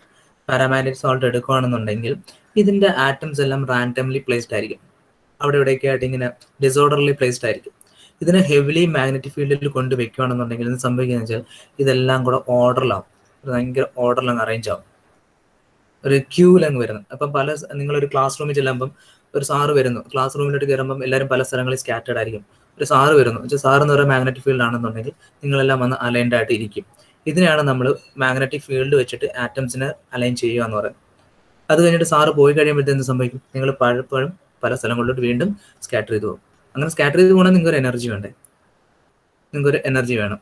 പാരാമാഗ്നറ്റിക് സോൾട്ട് എടുക്കുകയാണെന്നുണ്ടെങ്കിൽ ഇതിൻ്റെ ആറ്റംസ് എല്ലാം റാൻഡംലി പ്ലേസ്ഡ് ആയിരിക്കും. അവിടെ ഇവിടെയൊക്കെ ആയിട്ട് ഇങ്ങനെ ഡിസോർഡർലി പ്ലേസ്ഡ് ആയിരിക്കും. ഇതിനെ ഹെവിലി മാഗ്നറ്റിക് ഫീൽഡിൽ കൊണ്ട് വെക്കുകയാണെന്നുണ്ടെങ്കിൽ ഇത് സംഭവിക്കുന്നത് വെച്ചാൽ ഇതെല്ലാം കൂടെ ഓർഡറിലാവും, ഭയങ്കര ഓർഡറിലങ്ങ് അറേഞ്ച് ആവും, ഒരു ക്യൂലങ്ങ് വരുന്നത്. അപ്പം നിങ്ങളൊരു ക്ലാസ് റൂമിൽ ചെല്ലുമ്പം ഒരു സാറ് വരുന്നു, ക്ലാസ് റൂമിലോട്ട് കയറുമ്പം എല്ലാവരും പല സ്ഥലങ്ങളിൽ സ്കാറ്റേഡ് ആയിരിക്കും. ഒരു സാറ് വരുന്നു, സാർ എന്ന് പറയുന്ന മാഗ്നറ്റിക് ഫീൽഡ് ആണെന്നുണ്ടെങ്കിൽ നിങ്ങളെല്ലാം വന്ന് അലൈൻഡ് ആയിട്ട് ഇരിക്കും. ഇതിനെയാണ് നമ്മൾ മാഗ്നറ്റിക് ഫീൽഡ് വെച്ചിട്ട് ആറ്റംസിനെ അലൈൻ ചെയ്യുക എന്ന് പറയുന്നത്. അത് കഴിഞ്ഞിട്ട് സാറ് പോയി കഴിയുമ്പോഴത്തേക്ക് എന്ത് സംഭവിക്കും? നിങ്ങൾ പലപ്പോഴും പല സ്ഥലങ്ങളിലോട്ട് വീണ്ടും സ്കാറ്റർ ചെയ്തു പോകും. അങ്ങനെ സ്കാറ്റർ ചെയ്ത് പോകണമെങ്കിൽ നിങ്ങൾക്ക് ഒരു എനർജി വേണ്ടേ, നിങ്ങൾക്കൊരു എനർജി വേണം.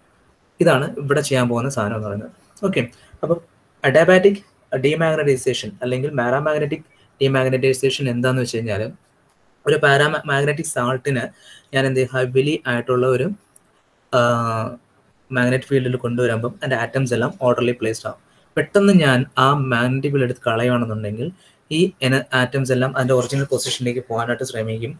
ഇതാണ് ഇവിടെ ചെയ്യാൻ പോകുന്ന സാധനം എന്ന് പറയുന്നത്. ഓക്കെ, അപ്പം അഡാബാറ്റിക് ഡീമാഗ്നറ്റൈസേഷൻ അല്ലെങ്കിൽ പാരാമാഗ്നറ്റിക് ഡീമാഗ്നറ്റൈസേഷൻ എന്താണെന്ന് വെച്ച് കഴിഞ്ഞാൽ, ഒരു പാരാമാഗ്നറ്റിക് സാൾട്ടിന് ഞാൻ എന്ത് ചെയ്യും, ഹെവിലി ആയിട്ടുള്ള ഒരു മാഗ്നറ്റിക് ഫീൽഡിൽ കൊണ്ടുവരുമ്പം അതിൻ്റെ ആറ്റംസ് എല്ലാം ഓർഡർലി പ്ലേസ്ഡ് ആവും. പെട്ടെന്ന് ഞാൻ ആ മാഗ്നറ്റിക് ഫീൽഡ് എടുത്ത് കളയുകയാണെന്നുണ്ടെങ്കിൽ ഈ ആറ്റംസ് എല്ലാം അതിൻ്റെ ഒറിജിനൽ പൊസിഷനിലേക്ക് പോകാനായിട്ട് ശ്രമിക്കും.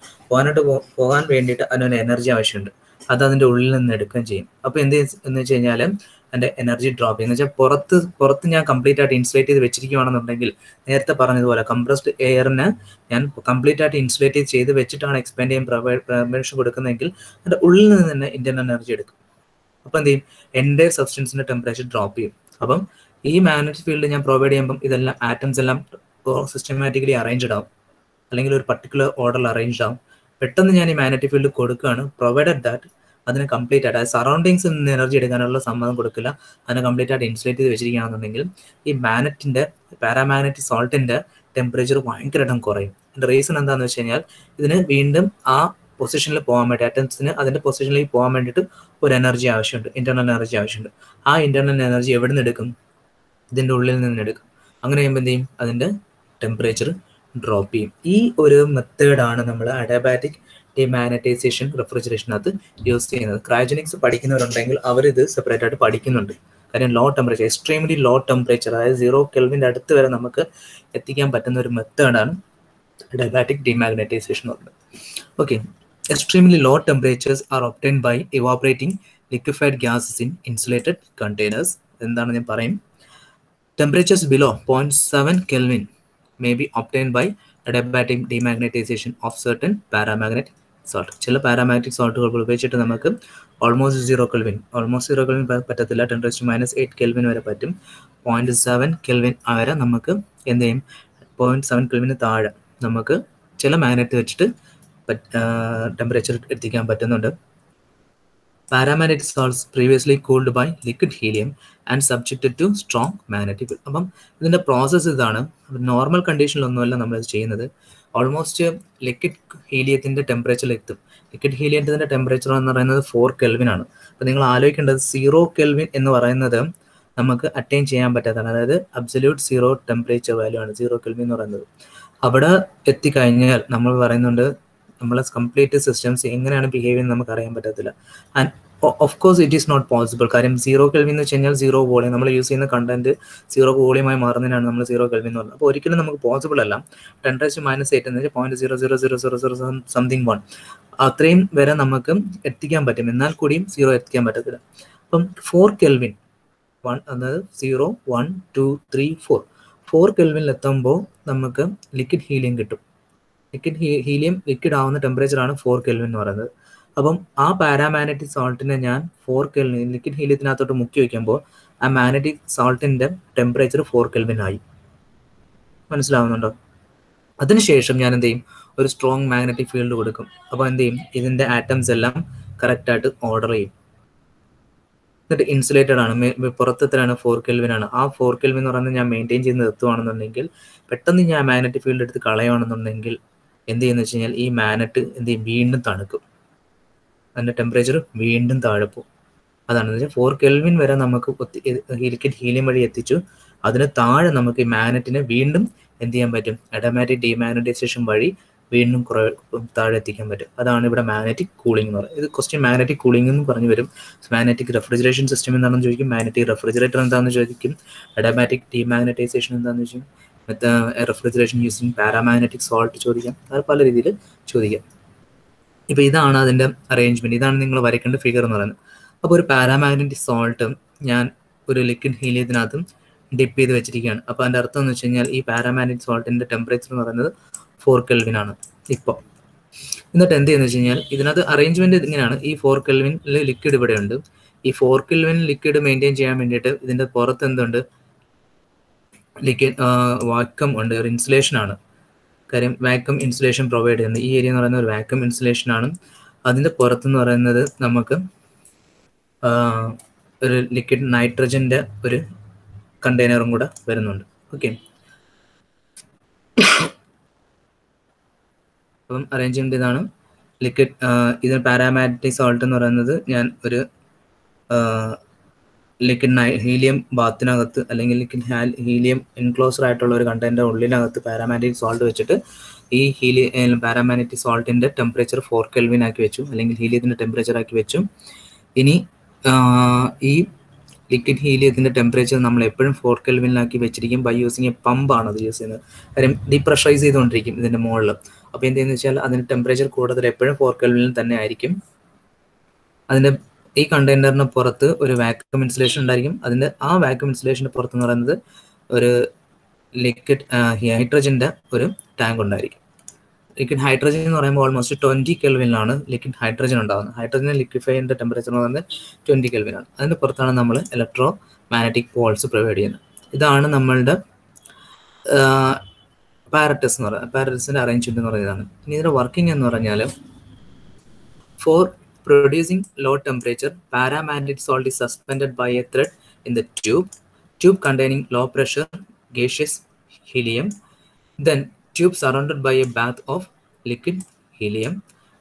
പോകാൻ വേണ്ടിയിട്ട് അതിനൊരു എനർജി ആവശ്യമുണ്ട്. അത് അതിൻ്റെ ഉള്ളിൽ നിന്ന് എടുക്കുകയും ചെയ്യും. അപ്പോൾ എന്ത് എന്ന് വെച്ച് കഴിഞ്ഞാൽ അതിൻ്റെ എനർജി ഡ്രോപ്പ് ചെയ്യും. എന്ന് വെച്ചാൽ പുറത്ത് ഞാൻ കംപ്ലീറ്റ് ആയിട്ട് ഇൻസുലേറ്റ് ചെയ്ത് വെച്ചിരിക്കുകയാണെന്നുണ്ടെങ്കിൽ, നേരത്തെ പറഞ്ഞതുപോലെ കംപ്രസ്ഡ് എയറിന് ഞാൻ കംപ്ലീറ്റ് ആയിട്ട് ഇൻസുലേറ്റ് ചെയ്ത് വെച്ചിട്ടാണ് എക്സ്പാൻഡ് ചെയ്യാൻ പെർമിഷൻ കൊടുക്കുന്നതെങ്കിൽ അതിൻ്റെ ഉള്ളിൽ നിന്ന് തന്നെ ഇന്റർണൽ എനർജി എടുക്കും. അപ്പോൾ എന്ത് ചെയ്യും, എൻ്റെ സബ്സ്റ്റൻസിൻ്റെ ടെമ്പറേച്ചർ ഡ്രോപ്പ് ചെയ്യും. അപ്പം ഈ മാഗ്നറ്റിക് ഫീൽഡ് ഞാൻ പ്രൊവൈഡ് ചെയ്യുമ്പം ഇതെല്ലാം ആറ്റംസ് എല്ലാം സിസ്റ്റമാറ്റിക്കലി അറേഞ്ച്ഡ് ആവും, അല്ലെങ്കിൽ ഒരു പർട്ടിക്കുലർ ഓർഡറിൽ അറേഞ്ച്ഡ് ആവും. പെട്ടെന്ന് ഞാൻ ഈ മാഗ്നറ്റിക് ഫീൽഡ് കൊടുക്കുകയാണ്, പ്രൊവൈഡഡ് ദാറ്റ് അതിന് കംപ്ലീറ്റ് ആയിട്ട് അതായത് സറൗണ്ടിങ്സിൽ നിന്ന് എനർജി എടുക്കാനുള്ള സമ്മതം കൊടുക്കില്ല, അതിനെ കംപ്ലീറ്റ് ആയിട്ട് ഇൻസുലേറ്റ് ചെയ്ത് വെച്ചിരിക്കുകയാണെന്നുണ്ടെങ്കിൽ ഈ മാഗ്നറ്റിൻ്റെ പാരാമാഗ്നറ്റിക് സോൾട്ടിൻ്റെ ടെമ്പറേച്ചർ ഭയങ്കരമായിട്ടും കുറയും. അതിൻ്റെ റീസൺ എന്താണെന്ന് വെച്ച് കഴിഞ്ഞാൽ, ഇതിന് വീണ്ടും ആ പൊസിഷനിൽ പോകാൻ വേണ്ടി ആറ്റംസിന് അതിൻ്റെ പൊസിഷനിലേക്ക് പോകാൻ വേണ്ടിയിട്ട് ഒരു എനർജി ആവശ്യമുണ്ട്, ഇന്റർണൽ എനർജി ആവശ്യമുണ്ട്. ആ ഇന്റർണൽ എനർജി എവിടെ നിന്ന് എടുക്കും, ഇതിൻ്റെ ഉള്ളിൽ നിന്ന് എടുക്കും. അങ്ങനെ ചെയ്യുമ്പോൾ എന്ത് ചെയ്യും, അതിൻ്റെ ടെമ്പറേച്ചർ ഡ്രോപ്പ് ചെയ്യും. ഈ ഒരു മെത്തേഡാണ് നമ്മൾ അഡാബാറ്റിക് ഡിമാഗ്നറ്റൈസേഷൻ റെഫ്രിജറേഷനകത്ത് യൂസ് ചെയ്യുന്നത്. ക്രയോജനിക്സ് പഠിക്കുന്നവരുണ്ടെങ്കിൽ അവരിത് സെപ്പറേറ്റ് ആയിട്ട് പഠിക്കുന്നുണ്ട്. കാര്യം low temperature, extremely low temperature, അതായത് 0 കെൽവിൻ്റെ അടുത്ത് വരെ നമുക്ക് എത്തിക്കാൻ പറ്റുന്ന ഒരു മെത്തേഡാണ് അഡാബാറ്റിക് ഡിമാഗ്നറ്റൈസേഷൻ എന്ന് പറയുന്നത്. Okay, extremely low temperatures are obtained by evaporating liquefied gases in insulated containers. എന്താണ് ഞാൻ പറയും, temperatures below 0.7 Kelvin may be obtained by adiabatic demagnetization of certain paramagnetic salt. ചില പാരാമാഗ്നറ്റിക് സോൾട്ടുകൾ ഉപയോഗിച്ചിട്ട് നമുക്ക് ഓൾമോസ്റ്റ് 0 കെൽവിൻ പറ്റത്തില്ല, 10⁻⁸ കെൽവിൻ വരെ പറ്റും. 0.7 കെൽവിൻ വരെ നമുക്ക് എന്ത് ചെയ്യും, 0.7 കെൽവിന് താഴെ നമുക്ക് ചില മാഗ്നറ്റ് വെച്ചിട്ട് ടെമ്പറേച്ചർ എത്തിക്കാൻ പറ്റുന്നുണ്ട്. Paramagnetic salts previously cooled by liquid helium and subjected to strong magnetic field. അപ്പം ഇതിൻ്റെ പ്രോസസ്സ് ഇതാണ്. നോർമൽ കണ്ടീഷനിലൊന്നുമല്ല നമ്മളിത് ചെയ്യുന്നത്. ഓൾമോസ്റ്റ് ലിക്വിഡ് ഹീലിയത്തിൻ്റെ ടെമ്പറേച്ചറിൽ എത്തും. ലിക്വിഡ് ഹീലിയത്തിൻ്റെ ടെമ്പറേച്ചർ എന്ന് പറയുന്നത് 4 കെൽവിൻ ആണ്. അപ്പോൾ നിങ്ങൾ ആലോചിക്കേണ്ടത് 0 കെൽവിൻ എന്ന് പറയുന്നത് നമുക്ക് അറ്റൈൻ ചെയ്യാൻ പറ്റാത്തതാണ്. അതായത് അബ്സല്യൂട്ട് 0 ടെമ്പറേച്ചർ വാല്യൂ ആണ് 0 കെൽവിൻ എന്ന് പറയുന്നത്. അവിടെ എത്തിക്കഴിഞ്ഞാൽ നമ്മൾ പറയുന്നുണ്ട് നമ്മളെ കംപ്ലീറ്റ് സിസ്റ്റംസ് എങ്ങനെയാണ് ബിഹേവ് ചെയ്യുന്നത് നമുക്ക് അറിയാൻ പറ്റത്തില്ല. And of course it is not possible. കാര്യം 0 കെൽവിൻ എന്ന് വെച്ച് കഴിഞ്ഞാൽ 0 വോളിയം, നമ്മൾ യൂസ് ചെയ്യുന്ന കണ്ടന്റ് 0 വോളിയമായി മാറുന്നതിനാണ് നമ്മൾ 0 കെൽവിൻ എന്ന് പറയുന്നത്. അപ്പോൾ ഒരിക്കലും നമുക്ക് പോസിബിൾ അല്ല. 10⁻⁸ എന്ന് വെച്ചാൽ 0.00000 സംതിങ് 1 അത്രയും വരെ നമുക്ക് എത്തിക്കാൻ പറ്റും. എന്നാൽ കൂടിയും 0 എത്തിക്കാൻ പറ്റത്തില്ല. അപ്പം 4 കെൽവിൻ അതായത് 0, 1, 2, 3, 4 കെൽവിനിൽ എത്തുമ്പോൾ നമുക്ക് ലിക്വിഡ് ഹീലിയം കിട്ടും. ഹീലിയം ലിക്വിഡ് ആവുന്ന ടെമ്പറേച്ചറാണ് 4 കെൽവിൻ എന്ന് പറയുന്നത്. അപ്പം ആ പാരാമാഗ്നറ്റിക് സോൾട്ടിനെ ഞാൻ 4 കെൽവിൻ ലിക്വിഡ് ഹീലിയത്തിനകത്തോട്ട് മുക്കി വയ്ക്കുമ്പോൾ ആ മാഗ്നറ്റിക് സോൾട്ടിൻ്റെ ടെമ്പറേച്ചർ 4 കെൽവിൻ ആയി. മനസ്സിലാവുന്നുണ്ടോ? അതിനുശേഷം ഞാൻ എന്ത് ചെയ്യും, ഒരു സ്ട്രോങ് മാഗ്നറ്റിക് ഫീൽഡ് കൊടുക്കും. അപ്പോൾ എന്ത് ചെയ്യും, ഇതിൻ്റെ ആറ്റംസ് എല്ലാം കറക്റ്റായിട്ട് ഓർഡർ ചെയ്യും. എന്നിട്ട് ഇൻസുലേറ്റഡ് ആണ്, പുറത്തെത്രയാണ് 4 കെൽവിൻ ആണ്. ആ 4 കെൽവിൻ എന്ന് പറയുന്നത് ഞാൻ മെയിൻറ്റെയിൻ ചെയ്ത് നിർത്തുകയാണെന്നുണ്ടെങ്കിൽ, പെട്ടെന്ന് ഞാൻ മാഗ്നറ്റിക് ഫീൽഡ് എടുത്ത് കളയുകയാണെന്നുണ്ടെങ്കിൽ എന്ത് ചെയ്യുന്നത് വെച്ച് കഴിഞ്ഞാൽ ഈ മാഗ്നറ്റ് എന്ത് ചെയ്യും, വീണ്ടും തണുക്കും. അതിൻ്റെ ടെമ്പറേച്ചർ വീണ്ടും താഴെ പോകും. അതാണെന്ന് വെച്ചാൽ 4 കെൽവിൻ വരെ നമുക്ക് ലിക്വിഡ് ഹീലിയം വഴി എത്തിച്ചു. അതിന് താഴെ നമുക്ക് ഈ മാഗ്നറ്റിനെ വീണ്ടും എന്ത് ചെയ്യാൻ പറ്റും, അഡാബാറ്റിക് ഡീമാഗ്നറ്റൈസേഷൻ വഴി വീണ്ടും താഴെ എത്തിക്കാൻ പറ്റും. അതാണ് ഇവിടെ മാഗ്നറ്റിക് കൂളിംഗ് എന്ന് പറയുന്നത്. ഇത് ക്വസ്റ്റ്യൻ മാഗ്നറ്റിക് കൂളിംഗ് എന്ന് പറഞ്ഞു വരും. മാഗ്നറ്റിക് റെഫ്രിജറേഷൻ സിസ്റ്റം എന്താണെന്ന് ചോദിക്കും, മാഗ്നറ്റിക് റെഫ്രിജറേറ്റർ എന്താണെന്ന് ചോദിക്കും, അഡാബാറ്റിക് ഡീമാഗ്നറ്റൈസേഷൻ എന്താണെന്ന് ചോദിക്കും, റെഫ്രിജറേഷൻ യൂസിങ് പാരാമാഗ്നറ്റിക് സോൾട്ട് ചോദിക്കാം. അത് പല രീതിയിൽ ചോദിക്കാം. ഇപ്പോൾ ഇതാണ് അതിൻ്റെ അറേഞ്ച്മെൻറ്റ്. ഇതാണ് നിങ്ങൾ വരയ്ക്കേണ്ട ഫിഗർ എന്ന് പറയുന്നത്. അപ്പോൾ ഒരു പാരാമാഗ്നറ്റിക് സോൾട്ട് ഞാൻ ഒരു ലിക്വിഡ് ഹീലിയത്തിനകത്തും ഡിപ്പ് ചെയ്ത് വെച്ചിരിക്കുകയാണ്. അപ്പോൾ അതിൻ്റെ അർത്ഥം എന്ന് വെച്ച് കഴിഞ്ഞാൽ ഈ പാരാമാഗ്നറ്റിക് സോൾട്ടിൻ്റെ ടെമ്പറേച്ചർ എന്ന് പറയുന്നത് 4 കെൽവിൻ ആണ് ഇപ്പോൾ. എന്നിട്ട് എന്ത് ചെയ്യുന്നത് വെച്ച് കഴിഞ്ഞാൽ ഇതിനകത്ത് അറേഞ്ച്മെൻറ്റ് ഇങ്ങനെയാണ്. ഈ 4 കെൽവിനിൽ ലിക്വിഡ് ഇവിടെ ഉണ്ട്. ഈ 4 കെൽവിൻ ലിക്വിഡ് മെയിൻറ്റെയിൻ ചെയ്യാൻ വേണ്ടിയിട്ട് ഇതിൻ്റെ പുറത്ത് എന്തുണ്ട്, ലിക്വിഡ് വാക്വം ഉണ്ട്, ഒരു ഇൻസുലേഷനാണ്. കാര്യം വാക്വം ഇൻസുലേഷൻ പ്രൊവൈഡ് ചെയ്യുന്നത് ഈ ഏരിയ എന്ന് പറയുന്നത് ഒരു വാക്വം ഇൻസുലേഷനാണ്. അതിൻ്റെ പുറത്തെന്ന് പറയുന്നത് നമുക്ക് ഒരു ലിക്വിഡ് നൈട്രജൻ്റെ ഒരു കണ്ടെയ്നറും കൂടെ വരുന്നുണ്ട്. ഓക്കെ, അപ്പം അറേഞ്ച്മെൻറ്റ് ഇതാണ്. ലിക്വിഡ് ഇതിന് പാരാമാഗ്നറ്റിക് സോൾട്ട് എന്ന് പറയുന്നത് ഞാൻ ഒരു ലിക്വിഡ് ഹീലിയം ബാത്തിനകത്ത് അല്ലെങ്കിൽ ലിക്വിഡ് ഹീലിയം എൻക്ലോസർ ആയിട്ടുള്ള ഒരു കണ്ടെയ്നറിന്റെ ഉള്ളിനകത്ത് പാരാമാഗ്നറ്റിക് സോൾട്ട് വെച്ചിട്ട് ഈ പാരാമാഗ്നറ്റിക് സോൾട്ടിന്റെ ടെമ്പറേച്ചർ 4 കെൽവിൻ ആക്കി വെച്ചു, അല്ലെങ്കിൽ ഹീലിയത്തിന്റെ ടെമ്പറേച്ചർ ആക്കി വെച്ചു. ഇനി ഈ ലിക്വിഡ് ഹീലിയത്തിന്റെ ടെമ്പറേച്ചർ നമ്മൾ എപ്പോഴും 4 കെൽവിനിലാക്കി വെച്ചിരിക്കും. ബൈ യൂസിങ് എ പമ്പാണ് അത് യൂസ് ചെയ്യുന്നത്. കാര്യം ഡീപ്രഷറൈസ് ചെയ്തുകൊണ്ടിരിക്കും ഇതിന്റെ മുകളിൽ. അപ്പോൾ എന്തെന്ന് വെച്ചാൽ അതിന്റെ ടെമ്പറേച്ചർ കൂടുതൽ എപ്പോഴും 4 കെൽവിനിൽ തന്നെ ആയിരിക്കും. അതിന്റെ ഈ കണ്ടെയ്നറിന് പുറത്ത് ഒരു വാക്യൂം ഇൻസുലേഷൻ ഉണ്ടായിരിക്കും. ആ വാക്യൂം ഇൻസുലേഷന്റെ പുറത്ത് എന്ന് പറയുന്നത് ഒരു ലിക്വിഡ് ഹൈഡ്രജന്റെ ഒരു ടാങ്ക് ഉണ്ടായിരിക്കും. ലിക്വിഡ് ഹൈഡ്രജൻ എന്ന് പറയുമ്പോൾ ഓൾമോസ്റ്റ് 20 കെൽവിനിലാണ് ലിക്വിഡ് ഹൈഡ്രജൻ ഉണ്ടാകുന്നത്. ഹൈഡ്രജൻ ലിക്വിഫൈൻ്റെ ടെമ്പറേച്ചർ എന്ന് പറയുന്നത് 20 കെൽവിനാണ്. അതിൻ്റെ പുറത്താണ് നമ്മൾ ഇലക്ട്രോ മാഗ്നറ്റിക് പോൾസ് പ്രൊവൈഡ് ചെയ്യുന്നത്. ഇതാണ് നമ്മളുടെ പാരറ്റസ് എന്ന് പറയുന്നത്. പാരറ്റസിൻ്റെ അറേഞ്ച്മെന്റ് എന്ന് പറയുന്നതാണ്. ഇനി ഇതിൻ്റെ വർക്കിംഗ് എന്ന് പറഞ്ഞാൽ, four producing low temperature, paramagnetic salt is suspended by a thread in the tube containing low pressure gaseous helium, then tube surrounded by a bath of liquid helium,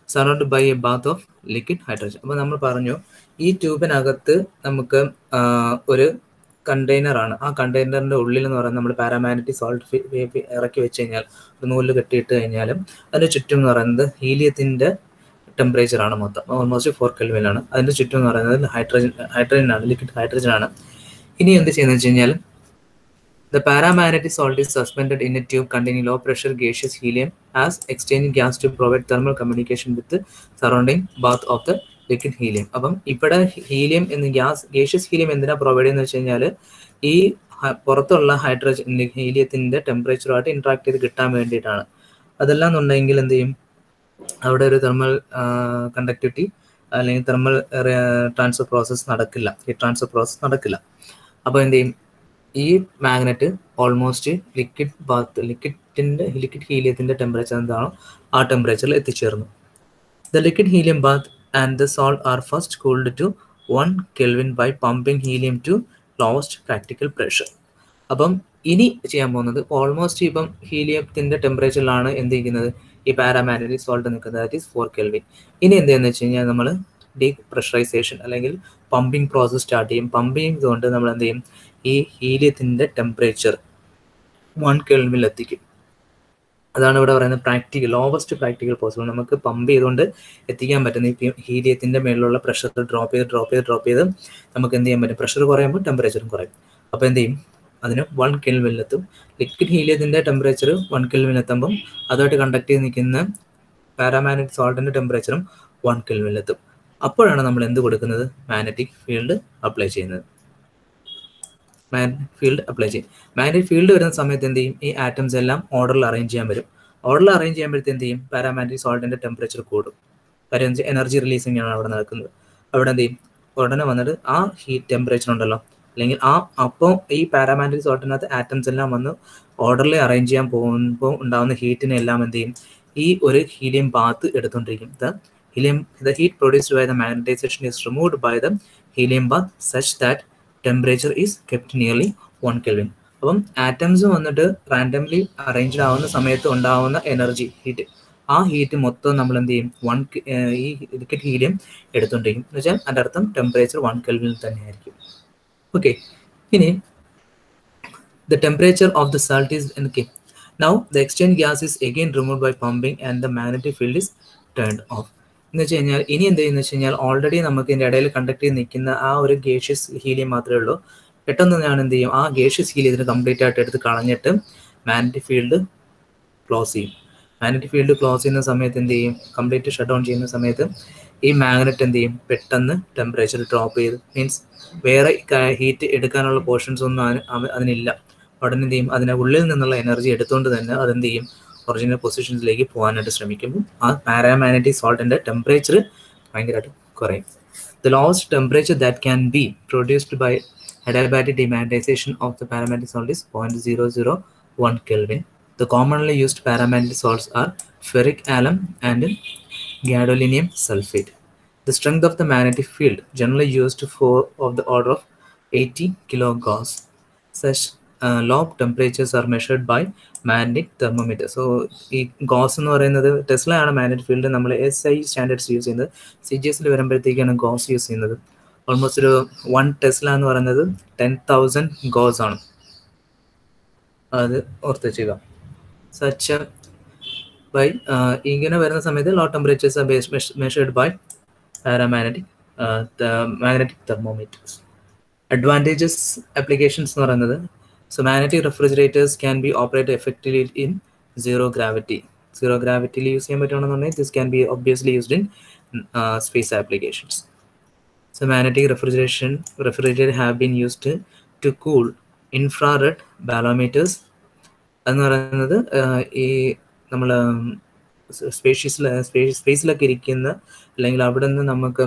surrounded by a bath of liquid hydrogen. അപ്പോൾ നമ്മൾ പറഞ്ഞു ഈ ട്യൂബിനകത്ത് നമുക്ക് ഒരു കണ്ടെയ്നറാണ്. ആ കണ്ടെയ്നറിൻ്റെ ഉള്ളിൽ എന്ന് പറയുന്നത് നമ്മൾ പാരാമാഗ്നറ്റിക് സോൾട്ട് ഇറക്കി വെച്ച് കഴിഞ്ഞാൽ, ഒരു നൂലിൽ കെട്ടിയിട്ട് കഴിഞ്ഞാലും അതിൻ്റെ ചുറ്റും എന്ന് പറയുന്നത് ഹീലിയത്തിൻ്റെ ടെമ്പറേച്ചർ ആണ് മൊത്തം. ഓൾമോസ്റ്റ് 4 കെൽവിനാണ്. അതിൻ്റെ ചുറ്റും എന്ന് പറയുന്നത് ഹൈഡ്രജനാണ്, ലിക്വിഡ് ഹൈഡ്രജൻ ആണ്. ഇനി എന്ത് ചെയ്യുന്നത് വെച്ച് കഴിഞ്ഞാൽ, the paramagnetic salt is suspended in a tube containing low pressure gaseous helium as exchanging gas to provide thermal communication with the surrounding bath of the liquid helium. അപ്പം ഇവിടെ ഹീലിയം എന്ന് ഗേഷ്യസ് ഹീലിയം എന്തിനാ പ്രൊവൈഡ് ചെയ്യുന്നത് വെച്ച് കഴിഞ്ഞാൽ, ഈ പുറത്തുള്ള ഹൈഡ്രജൻ ഹീലിയത്തിൻ്റെ ടെമ്പറേച്ചറുമായിട്ട് ഇൻട്രാക്ട് ചെയ്ത് കിട്ടാൻ വേണ്ടിയിട്ടാണ്. അതെല്ലാം എന്നുണ്ടെങ്കിൽ എന്ത് ചെയ്യും, അവിടെ ഒരു തെർമൽ കണ്ടക്ടിവിറ്റി അല്ലെങ്കിൽ തെർമൽ ട്രാൻസ്ഫർ പ്രോസസ്സ് നടക്കില്ല, ഹീറ്റ് ട്രാൻസ്ഫർ പ്രോസസ്സ് നടക്കില്ല. അപ്പോൾ എന്ത് ചെയ്യും, ഈ മാഗ്നറ്റ് ഓൾമോസ്റ്റ് ലിക്വിഡ് ഹീലിയത്തിൻ്റെ ടെമ്പറേച്ചർ എന്താണോ ആ ടെമ്പറേച്ചറിൽ എത്തിച്ചേർന്നു. The liquid helium bath and the salt are first cooled to 1 kelvin by pumping helium to lowest practical pressure. അപ്പം ഇനി ചെയ്യാൻ പോകുന്നത്, ഓൾമോസ്റ്റ് ഇപ്പം ഹീലിയത്തിൻ്റെ ടെമ്പറേച്ചറിലാണ് എന്ത് ചെയ്യുന്നത്, ഈ പാരാമാഗ്നറ്റിക് സോൾട്ട് നിൽക്കുന്നത്, ദാറ്റ് ഈസ് 4 കെൽവിൻ. ഇനി എന്തെന്ന് വെച്ച് കഴിഞ്ഞാൽ നമ്മൾ ഡീപ്രഷറൈസേഷൻ അല്ലെങ്കിൽ പമ്പിങ് പ്രോസസ് സ്റ്റാർട്ട് ചെയ്യും. പമ്പ് ചെയ്തുകൊണ്ട് നമ്മൾ എന്ത് ചെയ്യും, ഈ ഹീലിയത്തിൻ്റെ ടെമ്പറേച്ചർ 1 കെൽവിനിൽ എത്തിക്കും. അതാണ് ഇവിടെ പറയുന്നത് ലോവസ്റ്റ് പ്രാക്ടിക്കൽ പോസിബിൾ. നമുക്ക് പമ്പ് ചെയ്തുകൊണ്ട് എത്തിക്കാൻ പറ്റുന്ന ഈ ഹീലിയത്തിൻ്റെ മേളിലുള്ള പ്രഷർ ഡ്രോപ്പ് ചെയ്ത് നമുക്ക് എന്ത് ചെയ്യാൻ പറ്റും, പ്രഷർ കുറയുമ്പോൾ ടെമ്പറേച്ചറും കുറയും. അപ്പോൾ എന്ത് ചെയ്യും, അതിന് 1 കെൽവിനിലെത്തും. ലിക്വിഡ് ഹീലിയത്തിൻ്റെ ടെമ്പറേച്ചർ 1 കെൽവിനെത്തുമ്പം അതുമായിട്ട് കണ്ടക്ട് ചെയ്ത് നിൽക്കുന്ന പാരാമാഗ്നറ്റിക് സോൾട്ടിൻ്റെ ടെമ്പറേച്ചറും 1 കെൽവിനിലെത്തും. അപ്പോഴാണ് നമ്മൾ എന്ത് കൊടുക്കുന്നത്, മാഗ്നറ്റിക് ഫീൽഡ് അപ്ലൈ ചെയ്യുന്നത്. മാഗ്നറ്റിക് ഫീൽഡ് വരുന്ന സമയത്ത് എന്ത് ചെയ്യും, ഈ ആറ്റംസ് എല്ലാം ഓർഡറിൽ അറേഞ്ച് ചെയ്യാൻ വരും. ഓർഡറിൽ അറേഞ്ച് ചെയ്യുമ്പോഴത്തെ എന്ത് ചെയ്യും, പാരാമാഗ്നറ്റിക് സോൾട്ടിൻ്റെ ടെമ്പറേച്ചർ കൂടും. കാര്യം എനർജി റിലീസിംഗ് ആണ് അവിടെ നടക്കുന്നത്. അവിടെ എന്ത് ചെയ്യും, ഉടനെ വന്നിട്ട് ആ ഹീറ്റ് ടെമ്പറേച്ചർ ഉണ്ടല്ലോ, അല്ലെങ്കിൽ അപ്പോൾ ഈ പാരാമാഗ്നറ്റിക് സോൾട്ടിനകത്ത് ആറ്റംസ് എല്ലാം വന്ന് ഓർഡറിൽ അറേഞ്ച് ചെയ്യാൻ പോകുമ്പോൾ ഉണ്ടാകുന്ന ഹീറ്റിനെ എല്ലാം എന്ത് ചെയ്യും, ഈ ഒരു ഹീലിയം ബാത്ത് എടുത്തുകൊണ്ടിരിക്കും. The heat produced by the magnetization is removed by the helium bath such that temperature is kept nearly 1 Kelvin. അപ്പം ആറ്റംസ് വന്നിട്ട് റാൻഡംലി അറേഞ്ച്ഡ് ആവുന്ന സമയത്ത് ഉണ്ടാവുന്ന എനർജി ഹീറ്റ്, ആ ഹീറ്റ് മൊത്തം നമ്മൾ എന്ത് ചെയ്യും, ഈ ലിക്വിഡ് ഹീലിയം എടുത്തുകൊണ്ടിരിക്കും. എന്ന് വെച്ചാൽ അതിൻ്റെ അർത്ഥം ടെമ്പറേച്ചർ 1 കെൽവിനിൽ തന്നെയായിരിക്കും. ഓക്കെ, ഇനി the temperature of the salt is okay. Now the exchange gas is again removed by pumping and the magnetic field is turned off. എന്ന് വെച്ച് കഴിഞ്ഞാൽ ഇനി എന്ത് ചെയ്യുന്നത് വെച്ച് കഴിഞ്ഞാൽ, ഓൾറെഡി നമുക്ക് ഇതിൻ്റെ ഇടയിൽ കണ്ടക്ട് ചെയ്ത് നിൽക്കുന്ന ആ ഒരു ഗേഷ്യസ് ഹീലിയം മാത്രമേ ഉള്ളൂ. പെട്ടെന്ന് ഞാൻ എന്ത് ചെയ്യും, ആ ഗേഷ്യസ് ഹീലിയത്തിന് കംപ്ലീറ്റ് ആയിട്ട് എടുത്ത് കളഞ്ഞിട്ട് മാഗ്നറ്റിക് ഫീൽഡ് ക്ലോസ് ചെയ്യും. മാഗ്നറ്റിക് ഫീൽഡ് ക്ലോസ് ചെയ്യുന്ന സമയത്ത് എന്ത് ചെയ്യും, കംപ്ലീറ്റ് ഷട്ട് ഡൗൺ ചെയ്യുന്ന സമയത്ത് ഈ മാഗ്നറ്റ് എന്ത് ചെയ്യും, പെട്ടെന്ന് ടെമ്പറേച്ചർ ഡ്രോപ്പ് ചെയ്ത്, മീൻസ് വേറെ ഹീറ്റ് എടുക്കാനുള്ള പോർഷൻസ് ഒന്നും അതിനില്ല. ഉടനെ എന്ത് ചെയ്യും, അതിനെ ഉള്ളിൽ നിന്നുള്ള എനർജി എടുത്തുകൊണ്ട് തന്നെ അതെന്ത് ചെയ്യും, ഒറിജിനൽ പൊസിഷൻസിലേക്ക് പോകാനായിട്ട് ശ്രമിക്കുമ്പോൾ ആ പാരാമാഗ്നറ്റിക് സോൾട്ടിൻ്റെ ടെമ്പറേച്ചർ ഭയങ്കരമായിട്ട് കുറയും. The lowest temperature that can be produced by adiabatic demagnetization of the paramagnetic salt is 0.001 Kelvin. The commonly used paramagnetic salts are ferric alum and gadolinium sulfate. The strength of the magnetic field generally used of the order of 80 kilogauss. Such low temperatures are measured by magnetic thermometer. So ഈ ഗോസ് എന്ന് പറയുന്നത് ടെസ്ല ആണ് മാഗ്നറ്റിക് ഫീൽഡ്. നമ്മൾ SI സ്റ്റാൻഡേർഡ്സ് യൂസ് ചെയ്യുന്നത്. CGS വരുമ്പോഴത്തേക്കാണ് ഗോസ് യൂസ് ചെയ്യുന്നത്. ഓൾമോസ്റ്റ് ഒരു 1 ടെസ്ല എന്ന് പറയുന്നത് 10,000 ഗോസ് ആണ്. അത് ഓർത്ത് വെക്കുക. സച്ച് ബൈ ഇങ്ങനെ വരുന്ന സമയത്ത് low temperatures are measured by paramagnetic magnetic thermometers. Advantages applications എന്ന് പറയുന്നത്, so magnetic refrigerators can be operated effectively in zero gravity. Zero gravity use ചെയ്യാൻ പറ്റുകയാണെന്നുണ്ടെങ്കിൽ this can be obviously used in space applications. So magnetic refrigerator have been used to cool infrared barometers. എന്ന് പറയുന്നത് ഈ നമ്മൾ സ്പേസിലൊക്കെ ഇരിക്കുന്ന അല്ലെങ്കിൽ അവിടെ നിന്ന് നമുക്ക്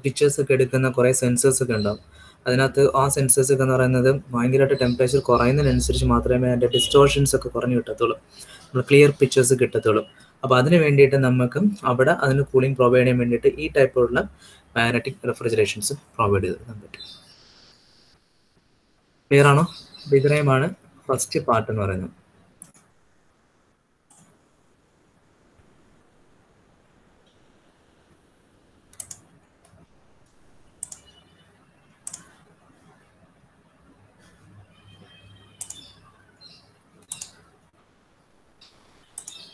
പിക്ചേഴ്സ് ഒക്കെ എടുക്കുന്ന കുറേ സെൻസേഴ്സ് ഒക്കെ ഉണ്ടാവും. അതിനകത്ത് ആ സെൻസേഴ്സ് ഒക്കെ എന്ന് പറയുന്നത് ഭയങ്കരമായിട്ട് ടെമ്പറേച്ചർ കുറയുന്നതിനനുസരിച്ച് മാത്രമേ അതിൻ്റെ ഡിസ്റ്റോർഷൻസ് ഒക്കെ കുറഞ്ഞു കിട്ടത്തുള്ളൂ, നമ്മൾ ക്ലിയർ പിക്ചേഴ്സ് കിട്ടത്തുള്ളൂ. അപ്പോൾ അതിന് വേണ്ടിയിട്ട് നമുക്ക് അവിടെ അതിന് കൂളിംഗ് പ്രൊവൈഡ് ചെയ്യാൻ വേണ്ടിയിട്ട് ഈ ടൈപ്പുള്ള മാഗ്നറ്റിക് റെഫ്രിജറേഷൻസ് പ്രൊവൈഡ് ചെയ്ത് തരാൻ പറ്റും. ക്ലിയർ ആണോ? ഇത്രയുമാണ് ഫസ്റ്റ് പാർട്ട് എന്ന് പറയുന്നത്.